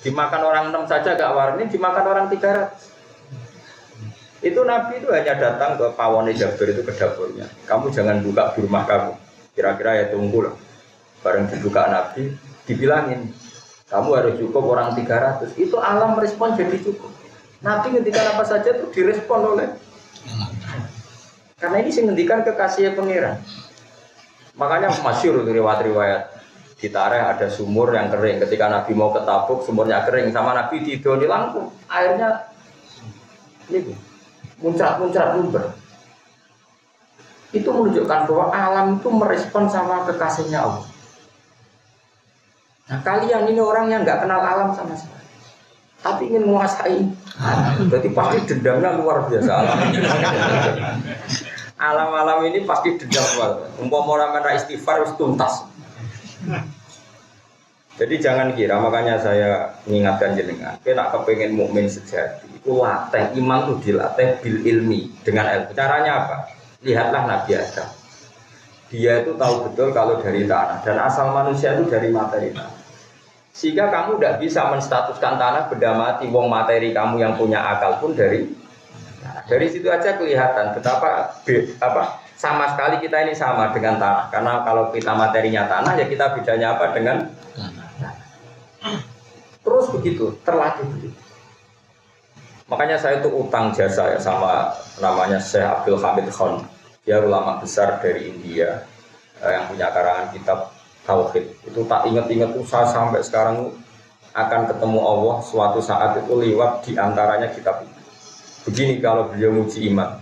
Dimakan orang 6 saja gak warni, dimakan orang 300. Itu Nabi itu hanya datang ke pawone Jabir itu ke dapurnya. Kamu jangan buka di rumah kamu. Kira-kira ya tunggu lah. Bareng dibuka Nabi, dibilangin, kamu harus cukup orang 300. Itu alam merespon jadi cukup. Nabi ngendikan apa saja itu direspon oleh karena ini sih ngendikan kekasih pengiran. Makanya masyhur itu riwayat-riwayat di Tareh ada sumur yang kering. Ketika Nabi mau ke Tabuk, sumurnya kering. Sama Nabi didoni langsung, airnya ini muncrat-muncrat lumber. Itu menunjukkan bahwa alam itu merespon sama kekasihnya Allah. Nah kalian ini orang yang nggak kenal alam sama sekali, tapi ingin menguasai. Berarti pasti dendamnya luar biasa alam. Alam-alam ini pasti dendam luar. Umpama orang mereka istighfar harus tuntas. Jadi jangan kira, makanya saya mengingatkan jenengan, kena kepengen mukmin sejati. Itu latih iman itu dilatih bil ilmi dengan ilmu. Caranya apa? Lihatlah Nabi Adam. Dia itu tahu betul kalau dari tanah dan asal manusia itu dari materi tanah. Sehingga kamu tidak bisa menstatuskan tanah benda mati. Wong materi kamu yang punya akal pun dari situ aja kelihatan betapa sama sekali kita ini sama dengan tanah. Karena kalau kita materinya tanah ya kita bedanya apa dengan tanah. Terus begitu, terlatih begitu. Makanya saya itu utang jasa ya sama namanya Syekh Abdul Hamid Khan. Dia ulama besar dari India yang punya karangan kitab Tauhid. Itu tak ingat-ingat usaha sampai sekarang akan ketemu Allah suatu saat itu lewat diantaranya kitab itu. Begini kalau beliau muji iman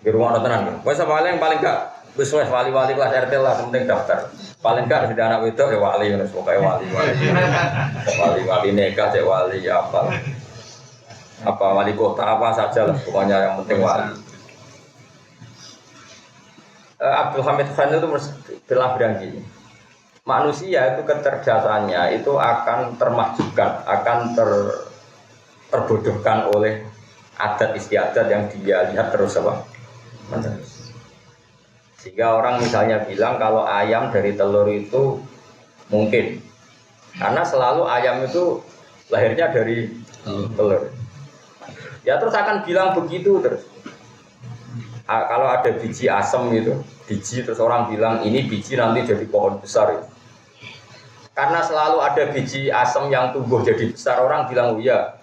di rumah tenang kan. Wes paling gak wis wali-wali kelas RT lah penting daftar. Paling gak ada anak wedok ya wali ngono pokoke wali nikah cek wali ya apa wali kota apa saja lah pokoknya yang penting wali. Abdul Hamid Khan itu telah bilang gini, manusia itu kecerdasannya itu akan termahjubkan, akan terbodohkan oleh adat istiadat yang dia lihat terus apa? Sehingga orang misalnya bilang kalau ayam dari telur itu mungkin, karena selalu ayam itu lahirnya dari telur. Ya terus akan bilang begitu terus. Kalau ada biji asem gitu, biji terus orang bilang ini biji nanti jadi pohon besar. Gitu. Karena selalu ada biji asem yang tumbuh jadi besar, orang bilang oh iya.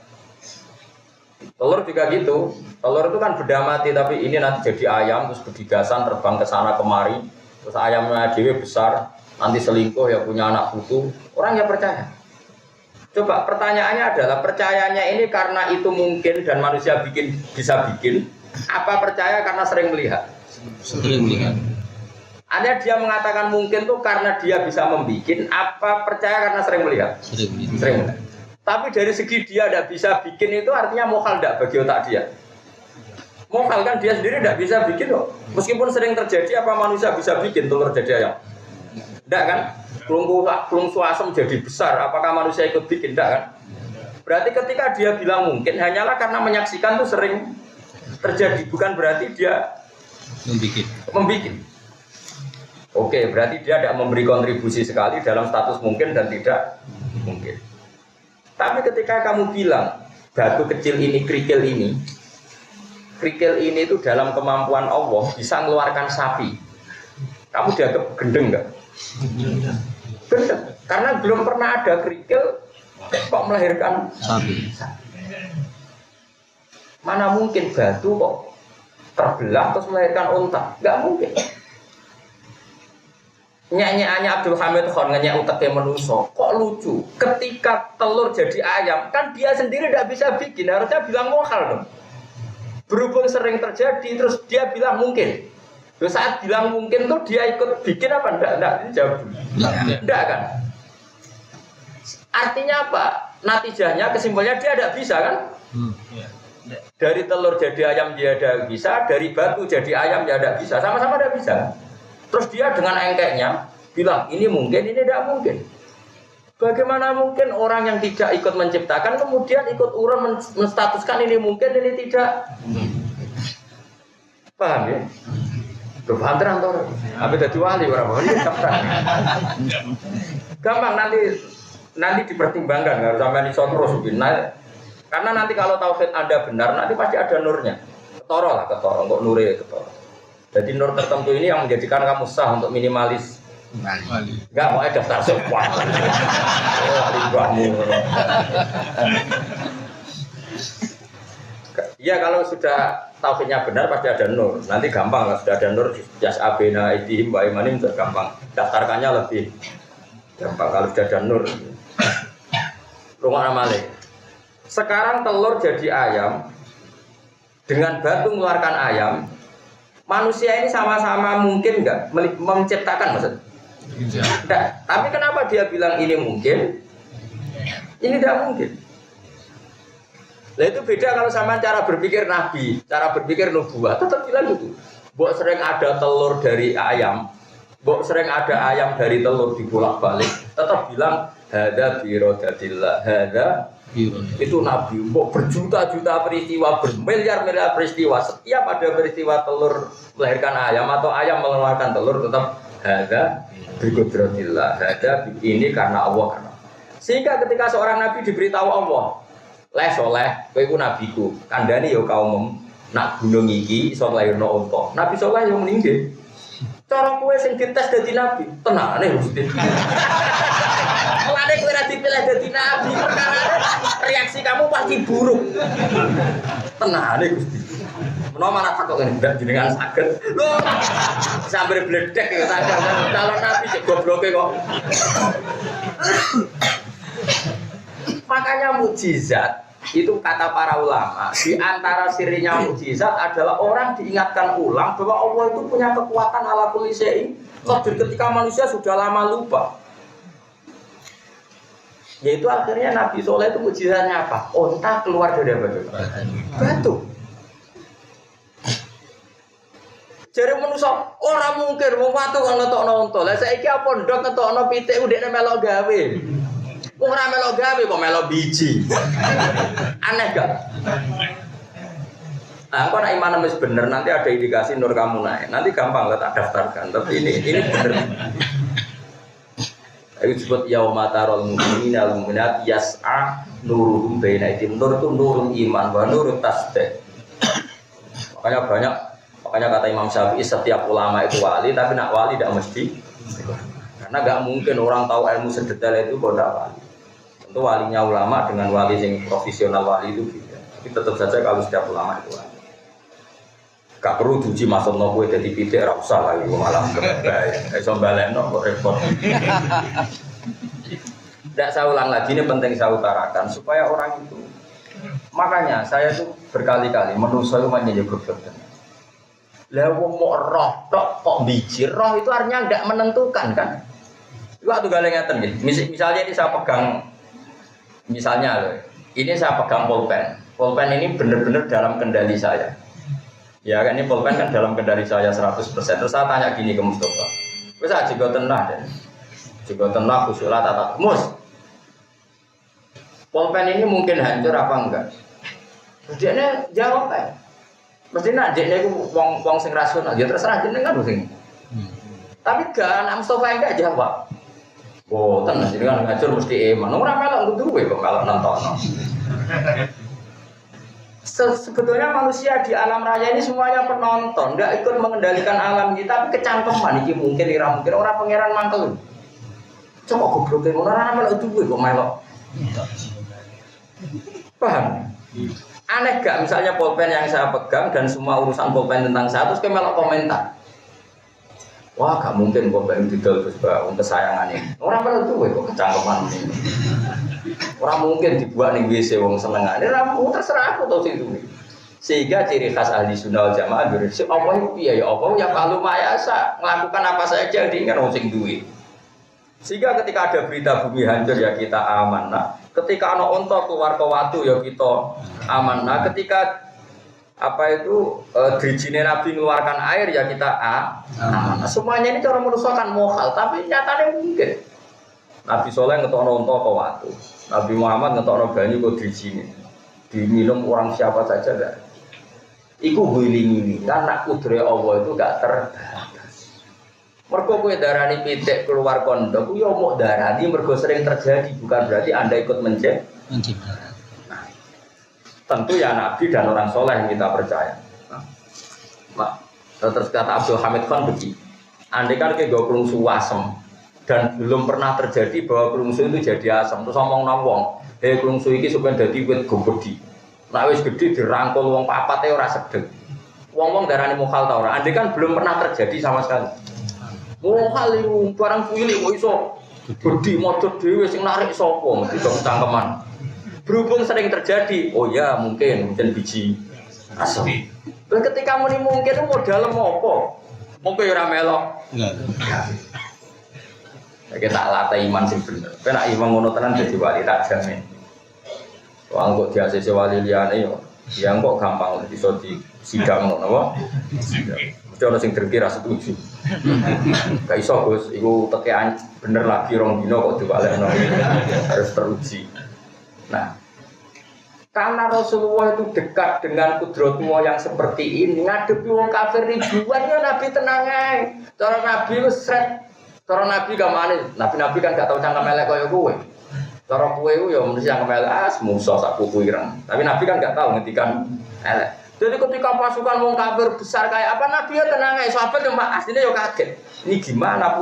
Telur juga gitu, telur itu kan benda mati tapi ini nanti jadi ayam terus bergigasan terbang ke sana kemari, terus ayamnya dewe besar, nanti selingkuh ya punya anak putu, orang ya percaya. Coba pertanyaannya adalah percayanya ini karena itu mungkin dan manusia bisa bikin, apa percaya karena sering melihat? Sering melihat. Ada dia mengatakan mungkin tuh karena dia bisa membikin, apa percaya karena sering melihat? Sering melihat. Tapi dari segi dia tidak bisa bikin itu artinya mokal tidak bagi otak dia. Mokal kan dia sendiri tidak bisa bikin loh. Meskipun sering terjadi apa manusia bisa bikin telur jadi ayam? Tidak kan? Kelungsu asem jadi besar, apakah manusia ikut bikin? Tidak kan? Berarti ketika dia bilang mungkin hanyalah karena menyaksikan itu sering terjadi, bukan berarti dia membikin. Oke, berarti dia tidak memberi kontribusi sekali dalam status mungkin dan tidak mungkin. Tapi ketika kamu bilang batu kecil ini, kerikil ini itu dalam kemampuan Allah bisa mengeluarkan sapi, kamu dianggap gendeng nggak? Gendeng, karena belum pernah ada kerikil kok melahirkan sapi. Mana mungkin batu kok terbelah terus melahirkan unta? Nggak mungkin. Nyanyiannya Abdul Hamid Khan nyanyi uteknya manusia kok lucu. Ketika telur jadi ayam kan dia sendiri tidak bisa bikin, harusnya bilang mokal dong. Berhubung sering terjadi terus dia bilang mungkin. Terus saat bilang mungkin tuh dia ikut bikin apa enggak dijawab. Enggak kan? Artinya apa? Natijahnya kesimpulannya dia tidak bisa kan? Dari telur jadi ayam dia tidak bisa, dari batu jadi ayam dia tidak bisa, sama-sama tidak bisa. Terus dia dengan engkeknya bilang ini mungkin, ini tidak mungkin. Bagaimana mungkin orang yang tidak ikut menciptakan kemudian ikut urun menstatuskan ini mungkin, ini tidak? Paham ya? Tuh banteran tuh. Apa jadi wali orang wali gampang. Gampang nanti dipertimbangkan harus sampai iso terus nah, karena nanti kalau tauhid Anda benar nanti pasti ada nurnya. Ketoro untuk nure ketoro. Jadi nur tertentu ini yang menjadikan kamu sah untuk minimalis. Enggak mau daftar semua. Iya kalau sudah tauhidnya benar pasti ada nur. Nanti gampang lah sudah ada nur jas abena idihim wa imanim sudah gampang. Daftarkannya lebih gampang kalau sudah ada nur. Rumah amale. Sekarang telur jadi ayam dengan batu mengeluarkan ayam. Manusia ini sama-sama mungkin enggak menciptakan maksud? Enggak. Tapi kenapa dia bilang ini mungkin? Ini tidak mungkin. Nah itu beda kalau sama cara berpikir Nabi, cara berpikir nubuah, tetap bilang gitu. Mbok sering ada telur dari ayam, mbok sering ada ayam dari telur dibolak-balik, tetap bilang hada birodatillah, hada itu Nabi. Mbok berjuta-juta peristiwa, bermiliar-miliar peristiwa, setiap ada peristiwa telur melahirkan ayam atau ayam mengeluarkan telur, tetap hada birodatillah, hada ini karena Allah karena. Sehingga ketika seorang Nabi diberitahu Allah, leh soleh, kowe iku nabiku. Kandhane ya kaum nak gunung iki iso nglairno unta. Nabi soleh yang meninggal. Cara kowe sing dites dadi nabi, tenane Gusti. Mulane kowe ora dipilih dadi nabi, perkara reaksi kamu pasti buruk. Tenane Gusti. Menawa mana takok ngene ndak jenengan saged. Lho, sambil bledek ya saged. Calon nabi cek gobloke kok. Makanya mukjizat itu kata para ulama di antara sirinya mukjizat adalah orang diingatkan ulang bahwa Allah itu punya kekuatan ala kulli syai'in qadir ketika manusia sudah lama lupa. Yaitu akhirnya Nabi Soleh itu mukjizatnya apa? Onta keluar dari apa? Batu. Jadi manusia orang mungkin mau watu kan ngetokno onta. Lah saiki apa ndok ngetokno pitik udekne melok gawe. Wong ora melok gawe kok melok biji. Aneh gak? Nah, kok nek iman wis bener nanti ada indikasi nur kamu naik. Nanti gampang lah tak daftarkan. Tapi ini bener. Ayo disebut yauma tarul mu'minina wal mu'minat yas'a nuruhum baina aydihim. Nur itu nurul iman wa nurut tasbih. Makanya kata Imam Syafi'i setiap ulama itu wali, tapi nak wali tidak mesti. Karena nggak mungkin orang tahu ilmu sedetail itu kok tidak wali. Tentu walinya ulama dengan wali yang profesional wali itu beda. Tapi tetap saja kalau setiap ulama itu wali. Gak perlu diuji masuk nopo jadi pitik, ora usah lagi malah kebaya. Iso balekno kok repot. Tidak saya ulang lagi, ini penting saya utarakan supaya orang itu. Makanya saya tuh berkali-kali manusia itu hanya goblok. Lah wong mau roh tok kok biji, roh itu artinya enggak menentukan kan? Waktu gale ngaten nggih. Misalnya ini saya pegang misalnya loh. Ini saya pegang pulpen. Pulpen ini benar-benar dalam kendali saya. Ya kan ini pulpen kan dalam kendali saya 100%. Terus saya tanya gini ke Mustafa. Wis aja go tenah den. Juga tenah khusyuk tata. Mus. Pulpen ini mungkin hancur apa enggak? Dia jawab kan. Mesti nak dia itu wong sing rasional. Ya terserah jenengan sing. Tapi gak anak Mustafa enggak jawab. Oh, tenang jadi kan ngajur mesti iman. Ora melok duwe kok kalau nonton. Sebetulnya manusia di alam raya ini semuanya penonton, enggak ikut mengendalikan alam kita, tapi kecangkeman iki mungkin ora mungkin ora pangeran mangkel. Coba gobloke ngono ora melok duwe kok melok. Paham? Aneh gak misalnya pulpen yang saya pegang dan semua urusan pulpen tentang saya terus melok komentar. Wah, gak mungkin pulpen didol terus untuk kesayangan ini. Orang melok duwe kok kecangkeman ini. Orang mungkin dibuat ning WC wong senengane ra terserah aku tau sing duwe. Sehingga ciri khas ahli sunnah wal jamaah si Allah itu piye ya Allah ya palu mayasa melakukan apa saja yang diinginkan wong sing duwe. Sehingga ketika ada berita bumi hancur ya kita aman. Nah, ketika ana unta keluar ke watu ya kita aman. Nah, ketika apa itu drijine Nabi mengeluarkan air ya kita aman. Nah, semuanya ini cara manusia kan mohal tapi nyatanya mungkin. Nabi Soleh ngetokno unta ke watu. Nabi Muhammad ngetokno banyu ke drijine. Diminum orang siapa saja enggak. Iku wiling karena kudrat Allah itu gak terbatas. Mergo kowe darani pitik keluar kondok, yo mau darani mergo sering terjadi, bukan berarti Anda ikut mencipta. Nah, tentu ya Nabi dan orang soleh yang kita percaya. Nah, terus kata Abdul Hamid Khan begini, andai kan kayak kelungsu asem dan belum pernah terjadi bahwa kelungsu itu jadi asem, terus ngomong nawong, kelungsu ini supaya jadi wit gede. Nah wis gede dirangkul wong papate ora sedeng. Wong-wong darani mukhal ta ora, andai kan belum pernah terjadi sama sekali. Mukhal iku barang cilik kok iso gede modot dhewe sing narik sapa mesti cangkeman. Berhubung sering terjadi, oh ya mungkin biji asem. Dan ketika muni mungkin modal apa? Mungkin ora melok. Enggak. Kita latih iman sing bener. Nek iman ngono tenan dadi wali tak jamin. Wong kok diasese wali liyane yo, ya kok gampang iso di sidang ngono apa? Sidang. Mesti ana sing drengki ra setuju. Gak iso Gus, iku tekean bener lagi rong dino kok diwalekno. Harus teruji. Nah, karena Rasulullah itu dekat dengan kudratullah yang seperti ini, ngadepi wong kafir ribuan ya Nabi tenang ae. Cara Nabi wis sret. Cara Nabi gamane, Nabi kan gak tau cangkem elek kaya kowe. Cara kowe ku ya mesti cangkem elek musuh sak kuku ireng. Tapi Nabi kan gak tau ngendikan elek. Jadi ketika pasukan wong kafir besar kayak apa Nabi ya tenang ae. Sahabat yo asline yo kaget. Ini gimana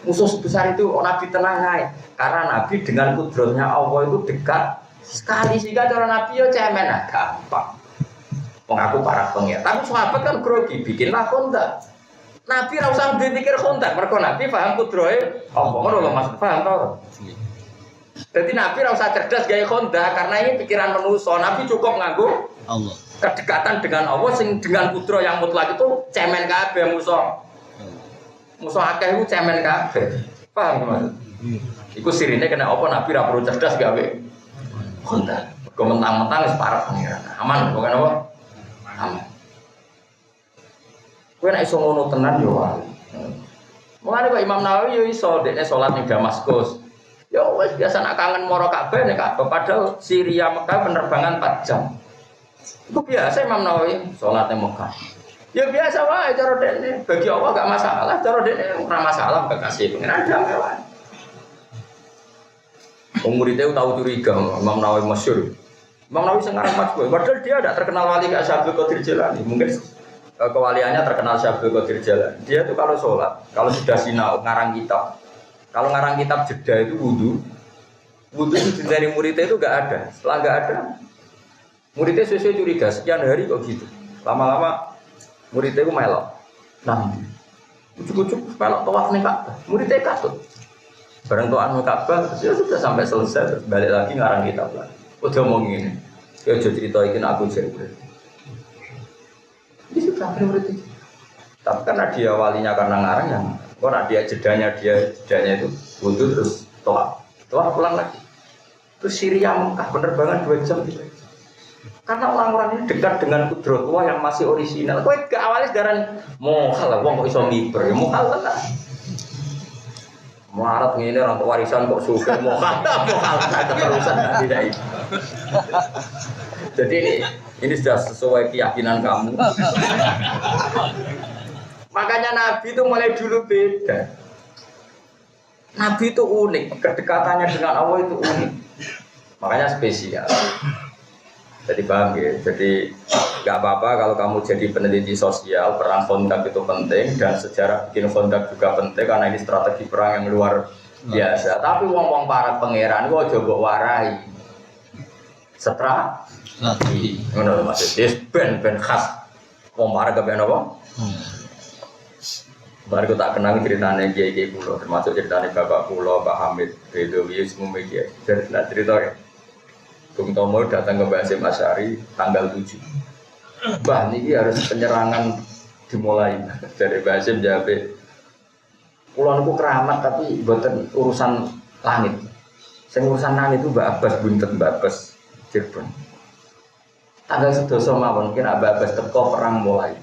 musuh sebesar itu Nabi tenang ae. Karena Nabi dengan kudratnya Allah itu dekat sekali sehingga cara Nabi yo cemen gampang. Wong aku para pengen. Tapi sahabat kan grogi bikinlah kontak. Nabi ora usah dipikir kontak, mergo Nabi paham kudrohe apa ngono lho Mas, paham to? Jadi Nabi ora usah cerdas gawe kontak karena ini pikiran manusia. Nabi cukup nganggo Allah. Kedekatan dengan Allah sing dengan kudro yang mutlak itu cemen kabeh musuh. Musuh akeh iku cemen kabeh. Paham Mas? Iku sirine kena apa Nabi ora perlu cerdas gawe kontak. Kok mentang-mentang wis parek pengiran. Aman kok kan apa? Aman. Kowe nek iso ngono tenan yo wae. Mulane Pak Imam Nawawi yo iso dekne salat ning Damaskus. Ya wis biasa nak kangen moro Ka'bah nek Ka'bah padahal Syria Mekah penerbangan 4 jam. Itu biasa Imam Nawawi salat ning Mekah. Ya biasa wae cara dekne, bagi Allah gak masalah, cara dekne ora masalah kekasih pengen ada wae. Wong muridé tahu curiga Imam Nawawi masyhur. Imam Nawawi sing aran Majmu, padahal dia tidak terkenal wali kayak Syaikhul Qadir Jilani. Mungkin kewaliannya terkenal Syaikhul Qadir Jilani. Dia itu kalau sholat, kalau sudah sinau ngarang kitab, kalau ngarang kitab jeda itu wudu itu dari muridnya itu gak ada. Setelah gak ada, muridnya sesuai curiga sekian hari kok gitu. Lama-lama muridnya itu melok. Nah, ujuk-ujuk melok tawaf nih Ka'bah. Muridnya katut. Bareng tawaf nih Ka'bah, ya sudah sampai selesai, terus balik lagi ngarang kitab lah. Udah ngomong gini, ya jadi cerita ini aku jadi. Ini sudah murid itu. Tapi karena dia walinya karena ngarang yang, karena dia jedanya itu wudhu terus tawaf pulang lagi. Terus Syria Mekah penerbangan 2 jam gitu. Karena orang-orang ini dekat dengan kudratullah yang masih orisinal. Kowe ke awalnya sekarang mohal lah, wong kok iso miber, mohal tenan. Melarat ngene orang warisan kok sugih mohal keterusan tidak itu. Jadi ini sudah sesuai keyakinan kamu. Makanya Nabi itu mulai dulu beda. Nabi itu unik, kedekatannya dengan Allah itu unik. Makanya spesial. Jadi paham ya? Jadi nggak apa-apa kalau kamu jadi peneliti sosial, perang kontak itu penting dan sejarah bikin kontak juga penting karena ini strategi perang yang luar biasa. Tapi wong-wong para pangeran kok coba warai. Strategi. Ngono maksudnya ben khas wong para kepen apa? Baru tak kenal ceritanya kiai pulau, termasuk ceritanya bapak pulau, Pak Hamid, Bedowi, semua media. Jadi cerita ya. Bung Tomo datang ke Mbah Hasyim Asy'ari tanggal 7. Mbah ini harus penyerangan dimulai. Dari Mbah Hasyim jawab, pulau itu keramat tapi buatan urusan langit. Yang urusan langit itu Mbak Abbas buntet, Mbak Abbas Cirebon. Tanggal 11 mawon mungkin Mbak Abbas teko perang mulai.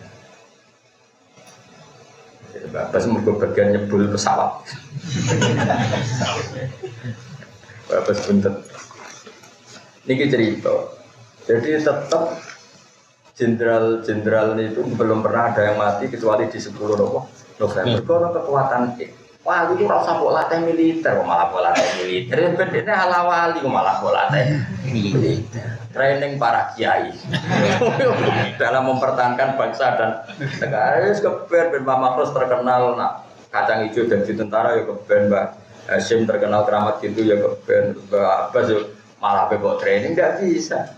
Mbak Abbas mergo bagian nyebul pesawat. Mbak Abbas buntet. Niki cerita. Jadi tetap jenderal itu belum pernah ada yang mati kecuali di 10 November. Karena kekuatan wah itu rasa kok latih militer, malah kok latih militer. Benernya halawali kok malah kok latih militer. Training para kiai dalam mempertahankan bangsa dan negara. Keben Ben Makros terkenal nak kacang hijau dan di tentara ya keben Mbak Hashim terkenal keramat gitu ya keben Mbak Abbas malah bebok training nggak bisa.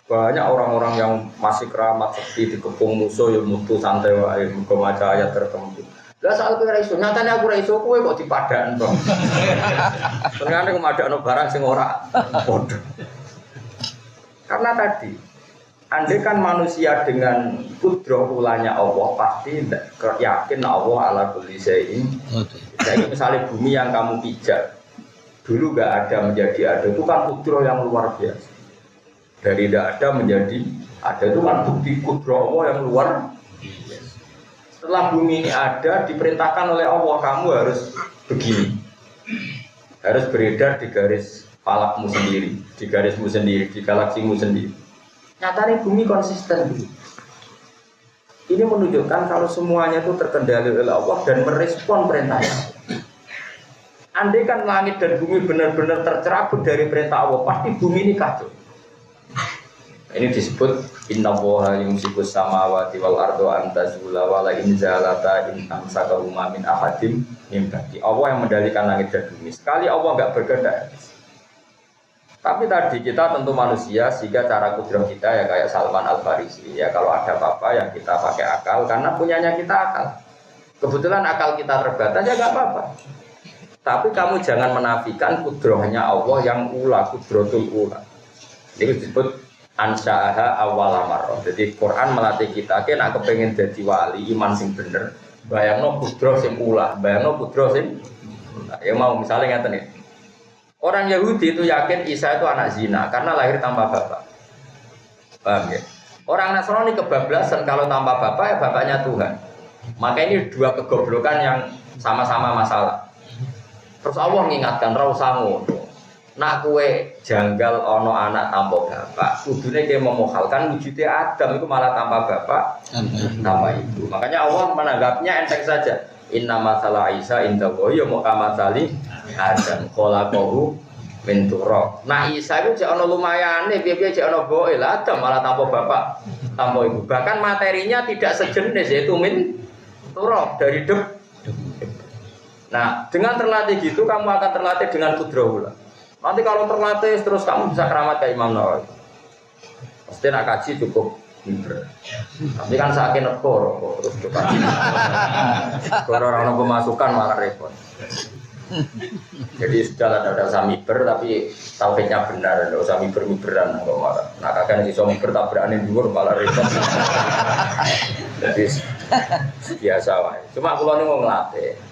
Banyak orang-orang yang masih keramat seperti dikepung musuh yang mutu santai wae muga maca ayat tertentu. Lah soal kowe ra iso, nyatane aku ra iso kowe kok dipadakno to. Ternyata kemadakno barang sing ora padha. Karena tadi andai kan manusia dengan kudrah ulanya Allah pasti yakin Allah ala kulli syai'in. Jadi misalnya bumi yang kamu pijak dulu enggak ada menjadi ada itu kan kudrah yang luar biasa. Dari tidak ada menjadi ada itu kan bukti kudrah Allah yang luar. Setelah bumi ini ada diperintahkan oleh Allah kamu harus begini, harus beredar di garis falakmu sendiri, di garismu sendiri, di galaksimu sendiri. Nyatanya bumi konsisten. Ini menunjukkan kalau semuanya itu terkendali oleh Allah dan merespon perintahnya. Andai kan langit dan bumi benar-benar tercerabut dari perintah Allah, pasti bumi ini kacau. Ini disebut innallaha yumsikus samawati wal arda an tazula wa la in zalata in amsakahuma min ahadin min ba'di. Allah yang mendalikan langit dan bumi. Sekali Allah enggak berkehendak. Tapi tadi kita tentu manusia sehingga cara kudrah kita ya kayak Salman Al-Farisi. Ya kalau ada apa-apa yang kita pakai akal karena punyanya kita akal. Kebetulan akal kita terbatas ya enggak apa-apa. Tapi kamu jangan menafikan kudrahnya Allah yang ula, kudratul ula. Ini disebut ansa'aha awwala marrah. Jadi Quran melatih kita nek kepengin dadi wali iman sing bener, bayangno kudrah sing ulah, bayangno kudrah sing ya mau misalnya ngeten iki. Orang Yahudi itu yakin Isa itu anak zina karena lahir tanpa bapak. Paham ya? Orang Nasrani kebablasan kalau tanpa bapak ya bapaknya Tuhan. Maka ini dua kegoblokan yang sama-sama masalah. Terus Allah mengingatkan ra usah ngono. Nak kue janggal ono anak tanpa bapak, kudune dia memukhalkan wujudnya Adam itu malah tanpa bapak, tanpa ibu. Makanya Allah menanggapnya enteng saja. Inna masalah Isa inda ya mukamatali Adam kholaqahu min turab. Nah Isa itu jek ono lumayane, piye-piye jek ono boe lah Adam malah tanpa bapak, tanpa ibu. Bahkan materinya tidak sejenis yaitu min turab dari debu. Nah dengan terlatih gitu kamu akan terlatih dengan kudrah ulah. Nanti kalau terlatih terus kamu bisa keramat kayak Imam Nawawi. Pasti nak kaji cukup miber. Tapi kan saking nekor terus coba. Kalau orang pemasukan malah repot. Jadi sudah ada usah miber tapi tauhidnya benar, tidak usah miber-miberan nggak marah. Nah kakek si suami miber tabrakan dhuwur malah repot. Jadi biasa wae. Cuma kalau ini mau ngelatih.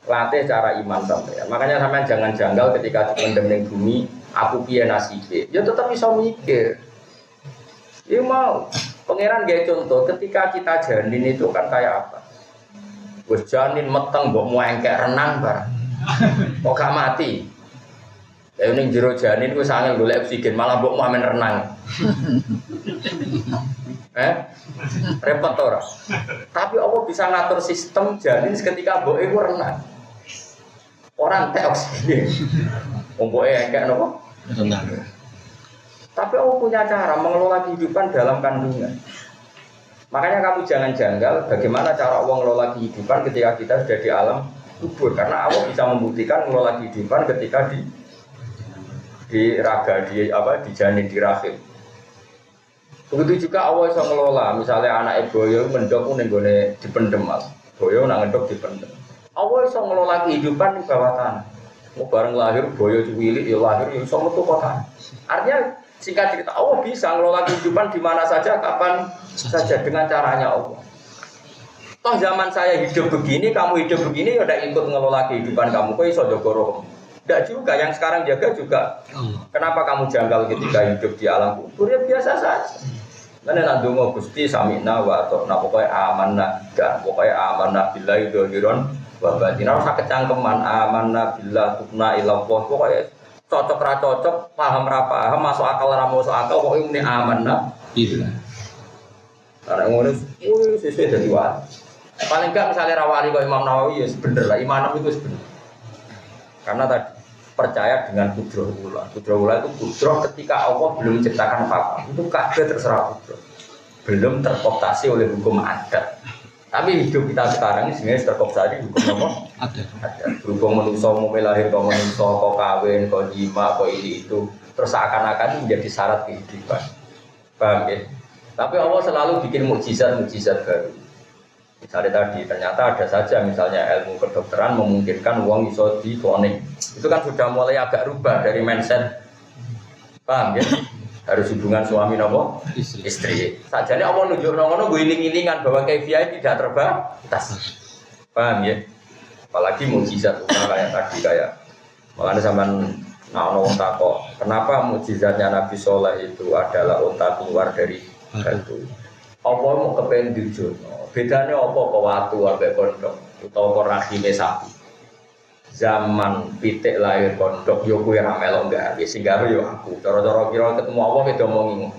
Latih cara iman sampean. Makanya sampean jangan janggal ketika dipendem ning bumi, aku piye nasibe. Ya tetap bisa mikir. Ya mau. Pangeran gawe contoh ketika kita janin itu kan kayak apa? Wis janin meteng mbok muengkek renang bareng. Kok gak mati? Ya ning jero janin ku sangel golek oksigen malah mbok amen renang. Repot ora. Tapi Allah bisa ngatur sistem janin ketika mboke ku renang. Orang teh oksigen. Mboke engkek napa? Renang. Tapi Allah punya cara mengelola kehidupan dalam kandungan. Makanya kamu jangan janggal bagaimana cara Allah mengelola kehidupan ketika kita sudah di alam kubur. Karena Allah bisa membuktikan mengelola kehidupan ketika di raga, di janin, di rahim. Begitu juga Allah bisa mengelola, misalnya anak boyo mendok nenggone dipendem mas, boyo nak ngedok dipendem. Allah bisa mengelola kehidupan di bawah tanah. Mau bareng lahir boyo cilik ya lahir ya bisa metu kota. Artinya singkat cerita Allah bisa mengelola kehidupan di mana saja, kapan saja dengan caranya Allah. Toh zaman saya hidup begini, kamu hidup begini ya udah ikut mengelola kehidupan kamu. Kok iso jaga roh? Tidak juga, yang sekarang jaga juga. Kenapa kamu janggal ketika hidup di alam kubur? Ya biasa saja. Karena nandungo Gusti samina wa atona pokoknya amanah, gak pokoknya amanah billahi dohiron wa batin. Harus kecangkeman amanah billah tubna ilallah pokoknya cocok ra cocok, paham ra paham, masuk akal ra masuk akal, kok ini aman nah. Iya. Karena ngono sesuai dari wali. Paling enggak misalnya rawali kok Imam Nawawi ya bener lah, imanam itu bener. Karena tadi percaya dengan kudroh ula. Kudroh ula itu kudroh ketika Allah belum menciptakan apa-apa. Itu kabeh terserah kudroh. Belum terkooptasi oleh hukum adat. Tapi hidup kita sekarang ini sebenarnya terkooptasi hukum apa? Ada. Berhubung manusia mau lahir kok manusia kok kawin, kok jima, kok ini itu. Terus seakan-akan menjadi syarat kehidupan. Paham ya? Tapi Allah selalu bikin mukjizat-mukjizat baru. Misalnya tadi, ternyata ada saja misalnya ilmu kedokteran memungkinkan uang iso di cloning. Itu kan sudah mulai agak rubah dari mindset. Paham ya? Harus hubungan suami nopo istri. Sajane Allah nunjuk ngono gue iling-ilingan bahwa KPI tidak terbatas. Paham ya? Apalagi mukjizat kayak tadi kayak makanya sampean ono unta kok. Kenapa mukjizatnya Nabi Soleh itu adalah unta keluar dari batu? Apa mau kepengen dijono? Bedanya apa kok watu ambek kondok utawa kok rahime sapi? Zaman pitik lahir kondok yo kuwi ra melok gawe sing gawe yo aku. Cara-cara kira ketemu apa kita omongi.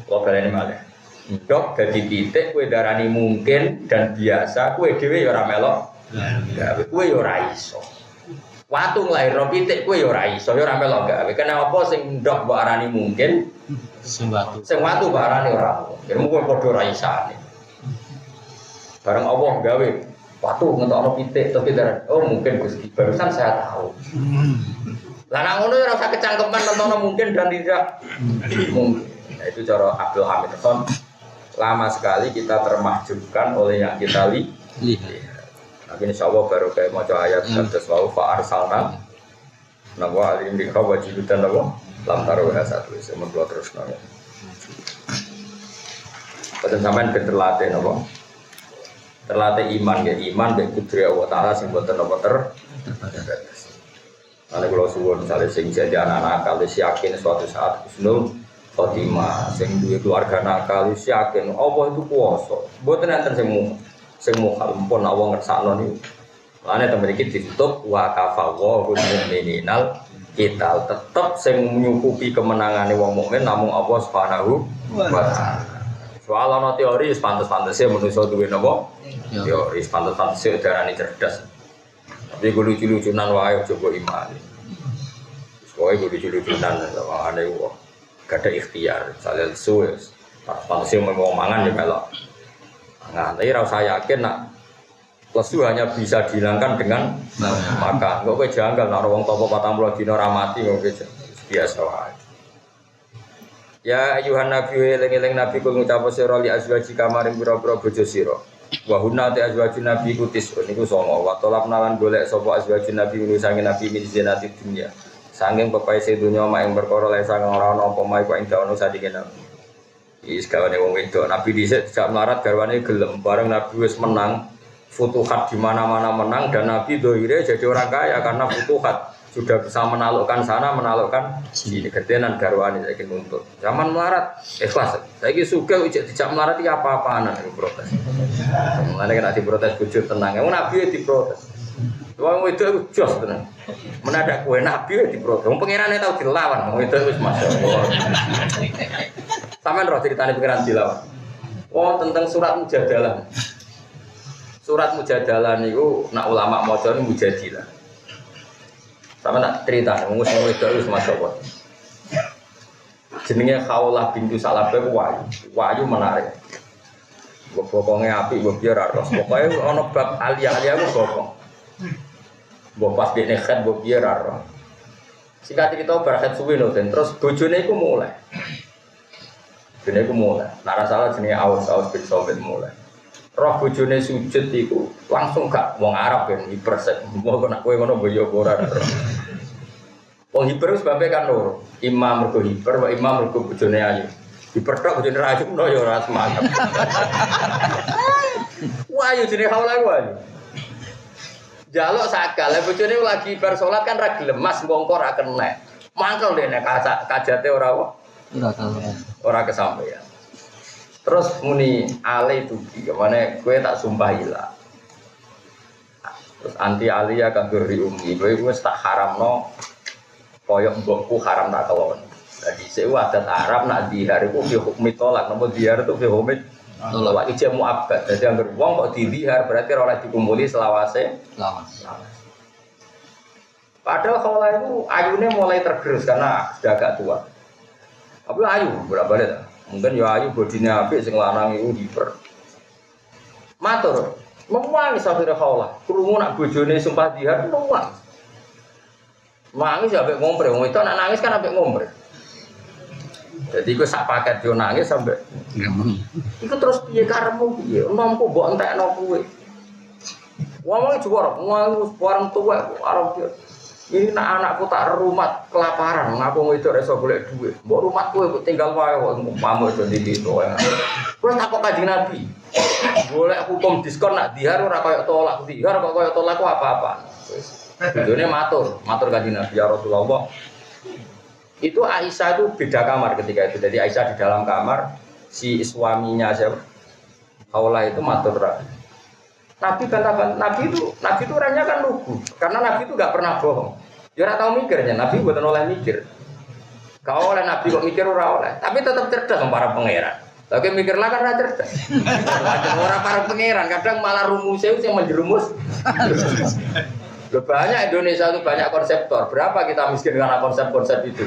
Kok baleni malih. Ndok dadi pitik kowe darani mungkin dan biasa, kowe dhewe yo ora melok gawe. Kowe yo ora iso. Watu nglairno pitik kowe yo ora iso, yo ora melok gawe. Kenapa sing ndok mbok arani mungkin? Sing watu mbok arani ora. Kira kowe padha ora isane. Bareng Allah gawe watu ngetokno pitik tapi oh mungkin Gusti barusan saya tahu. Lah nek ngono ora usah kecangkeman nontono mungkin dan tidak mungkin. Nah, itu cara Abdul Hamid Khan. Lama sekali kita termahjubkan oleh yang kita lihat. Tapi insyaallah baru kayak maca ayat kados wau fa arsalna nawa alim di kawajidan nawa lam taruh satu semoga terus nang. Pada zaman terlatih nawa terlatih iman ya iman dan kudri Allah Ta'ala sing boten apa terbatas. Kalau kalau suwun misalnya sing jadi anak-anak kalau yakin suatu saat husnul khotimah sing duwe keluarga nakal yakin Allah itu kuwasa. Boten enten sing mukhal pun Allah ngersakno niku. Lane temen iki ditutup wa kafawwa mu'mininal kita tetep sing nyukupi kemenangane wong mukmin namung Allah Subhanahu wa taala. Soal ana teori wis pantes-pantese manusa duwe napa? Teori pantes-pantese darani cerdas. Tapi gue lucu-lucunan wae coba iman. Soale gue lucu-lucunan wae wong gak ada ikhtiar, misalnya suwe pantese mau mangan ya melok. Nah, tapi ora usah yakin nak lesu hanya bisa dihilangkan dengan makan. Kok kowe janggal nek wong topo 40 dina ora mati kok biasa wae. Ya ayuhan nabi eling-eling nabi kul ngucap sira li azwaji kamaring pira-pira bojo sira. Wa hunna ta azwajun nabi kutis niku songo wa tolap nalan golek sapa azwajun nabi nusange nabi min zinati dunya. Sanging pepaese dunya mak ing perkara lan sang ora ana apa mae kok ing dawono sadike nabi. Iki gawane wong wedok nabi dhisik dijak melarat garwane gelem bareng nabi wis menang futuhat di mana-mana menang dan nabi dohire jadi orang kaya karena futuhat. Sudah bisa menaklukkan sana, menaklukkan sini. Ketenan garwani saya ingin nuntut. Zaman melarat, ikhlas. Saya ingin suka tidak melarat itu apa-apaan yang protes. Mengenai kena diprotes bujur tenang. Yang nabi diprotes. Wong itu jos tenang. Menadak kue nabi diprotes. Wong pengirannya tahu dilawan. Wong itu masya Allah. Sampai roh ceritanya pengiran dilawan. Oh tentang surat mujadalah. Surat mujadalah itu nak ulama maca ini mujadilah. Sama nak cerita, ngusung itu masya Allah. Jenenge Khawlah bintu Salabah Wahyu menarik. Bokongnya api, biar arus. Pokoknya ono bab alia aku bokong. Pas dia nekhat biar arus. Singkat kita berkhat suwi noten. Terus bojone iku mulai. Nara salah jenenge Aus bin Sobit mulai. Roh bojone sujud iku langsung gak wong Arab ben hipersek. Mau nak kowe ngono boyo ora. Wong hiper sebabnya kan loro. Imam mergo hiper, wa imam mergo bojone ayu. Hiper tok bojone ayu no ya ora semangat. Wah yo jenenge haula wae. Jaluk sakal bojone lagi bar salat kan ra gelem mas mongko ra kenek. Mangkel dene kajate ora kesampaian. Terus muni ale itu gimana kowe tak sumpahilah. Terus anti alia kabur di umi, kowe wis tak haramno koyok mbokku haram tak kelon. Jadi sewa adat Arab nak dihar itu fi hukmi tolak, namun dihar itu fi hukmi tolak ijek mu'abbad. Jadi anggar wong kok dihar berarti oleh dikumpuli selawase. Padahal khola itu ayunya mulai tergerus karena sudah agak tua. Tapi ayu berapa dia? Mungkin ya ayu bodinya apik sing lanang itu hiper. Matur, memuangi safire khola. Krungu nak bojone sumpah dihar memuang. Nangis ya ambek ngompre, wong itu nak nangis kan ambek ngompre. Jadi iku sak paket yo nangis sampai iku terus piye karepmu piye? Enomku mbok entekno kowe. Wong juara, wong bareng tuwek arep ini nak anakku tak rumat kelaparan, ngaku itu reso golek duit. Mbok rumatku iku tinggal wae kok pamuk do dito. Terus takok Kanjeng Nabi. Golek hukum diskon nak dihar ora koyo tolak, dihar kok koyo tolak ku apa-apa. Bojone matur Kanjeng Nabi ya Rasulullah. Itu Aisyah itu beda kamar ketika itu. Jadi Aisyah di dalam kamar, si suaminya siapa? Haula itu matur. Nabi bantah Nabi itu orangnya kan lugu. Karena Nabi itu enggak pernah bohong. Dia ora tau mikirnya, Nabi mboten oleh mikir. Gak oleh Nabi kok mikir ora oleh, tapi tetap cerdas sama para pangeran. Tapi mikirlah karena cerdas. Orang para pangeran kadang malah rumusnya yang menjerumus. Banyak Indonesia itu banyak konseptor. Berapa kita miskin karena konsep-konsep itu?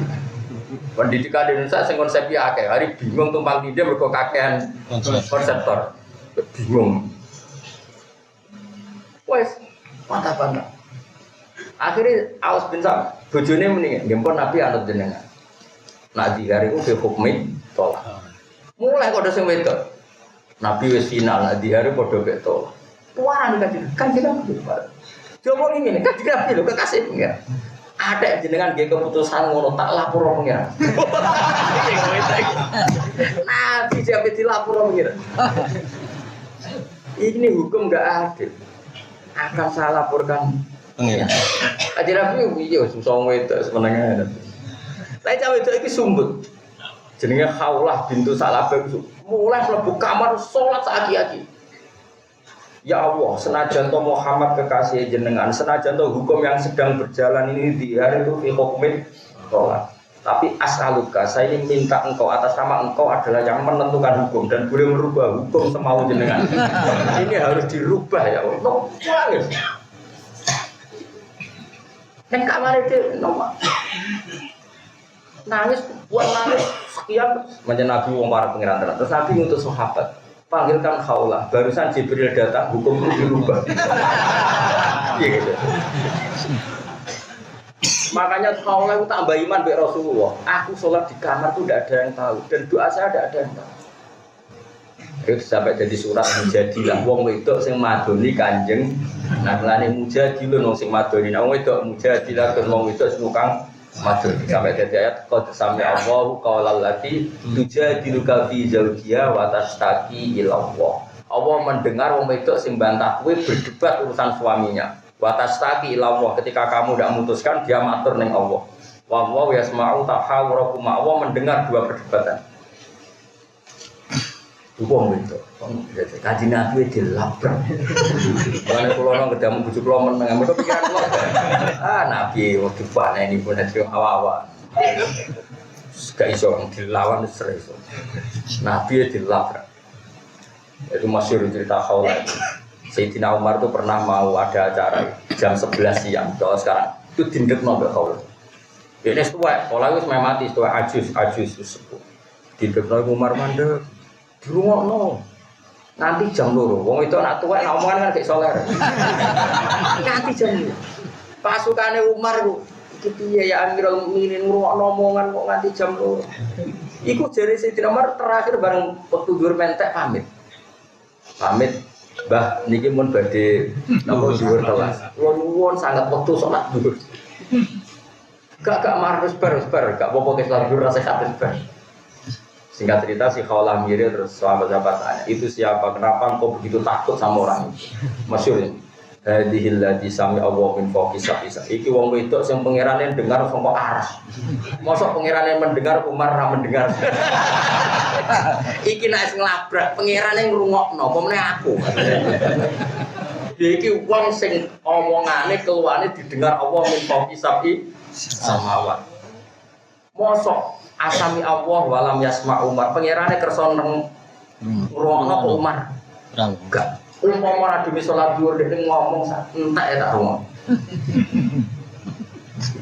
Pendidikan di Indonesia sing konsepnya akeh. Hari bingung tumpang tindih mergo kakean konseptor. Bingung. Wes, mantap. Akhirnya Aus bin Sam bojone mendingan ngempon Nabi anut jenengan. Nak dihar iku fi hukmi tolak. Mulai kode sing wedok. Nabi wis final nak dihar padha mek tolak. Tuaran kan kita coba ini kan tidak perlu kekasih pengiran. Ada jenengan dia keputusan ngono tak lapor pengiran. Nabi siapa dilapor pengiran. Ini hukum enggak adil. Akan saya laporkan pengiran. Aja Nabi iya susah wedok sebenarnya. Tapi cawe itu iki sumbut. Jenenge Khaulah bintu Salabah mulai mlebu kamar salat aki-aki. Ya Allah, senajan to Muhammad kekasih jenengan, senajan to hukum yang sedang berjalan ini di hari itu fi hukmin tolak. Tapi as'aluka, saya ini minta engkau atas nama engkau adalah yang menentukan hukum dan boleh merubah hukum semau jenengan. Ini harus dirubah ya Allah. Nangis. Neng kamar itu nangis, buat nangis sekian menjadi Nabi wong para pengiran tenan. Terus Nabi ngutus sahabat, panggilkan Khaulah. Barusan Jibril datang, hukum itu dirubah. Gitu. Makanya Khaulah itu tambah iman be Rasulullah. Aku sholat di kamar tuh tidak ada yang tahu dan doa saya tidak ada yang tahu. Itu sampai jadi surat mujadilah wong wedok sing madoni Kanjeng. Nah, lane mujadilun wong sing madoni. Nah, wong wedok mujadilah terus wong wedok sing tukang madoni. Sampai jadi ayat qad sami'a Allahu qaulal lati tujadiluka fi zawjiha wa tashtaki ila Allah. Allah mendengar wong wedok sing bantah kowe berdebat urusan suaminya. Wa tashtaki ila Allah, ketika kamu tidak memutuskan dia matur ning Allah. Wa huwa yasma'u tahawurakum. Allah mendengar dua perdebatan. Wong itu, Kanjeng Nabi dilabrak. Mulane kula nang kedamu bojo kula meneng, mergo pikiran kula. Nabi waktu paneni pun ada awa-awa. Gak iso dilawan serius. Nabi dilabrak. Itu masyhur cerita Khaulah. Sayyidina Umar itu pernah mau ada acara jam 11 siang. Kalau sekarang itu dindekno mbek Khaulah. Ini tuwek, Khaulah wis mati, tuwek ajus sepuh. Dindekno Umar mandek. Dirungokno. Nanti jam 2. Wong itu anak tuwek nak omongan kan gak iso ler. Nanti jam 2. Pasukane Umar ku iki piye ya Amirul Mukminin ngrungokno omongan kok nganti jam 2. Iku jare Sayyidina Umar terakhir bareng petudur mentek pamit. Pamit, Mbah niki mun badhe napa dhuwur telas. Kula nuwun sangat wektu salat dhuwur. Gak marah bar, gak apa-apa ke salat dhuwur rasa kabeh bar. Singkat cerita si Khaulah mirip terus sahabat-sahabat tanya, itu siapa? Kenapa engkau begitu takut sama orang itu? Masyhur ini. Hadhil ladzi sami Allah min fawqi sab'isa. Iki wong wedok sing pangerane dengar saka aras. Mosok pangerane mendengar Umar ra mendengar. Iki nek sing labrak pangerane ngrungokno, apa meneh aku. Dia iki wong sing omongane keluane didengar Allah min fawqi sab'i samawat. Mosok asami Allah walam yasma Umar. Pangerane kersa ngrungokno kok Umar. Enggak. Umpama ora demi salat dhuwur dhek ngomong sak entek ya tak rungok.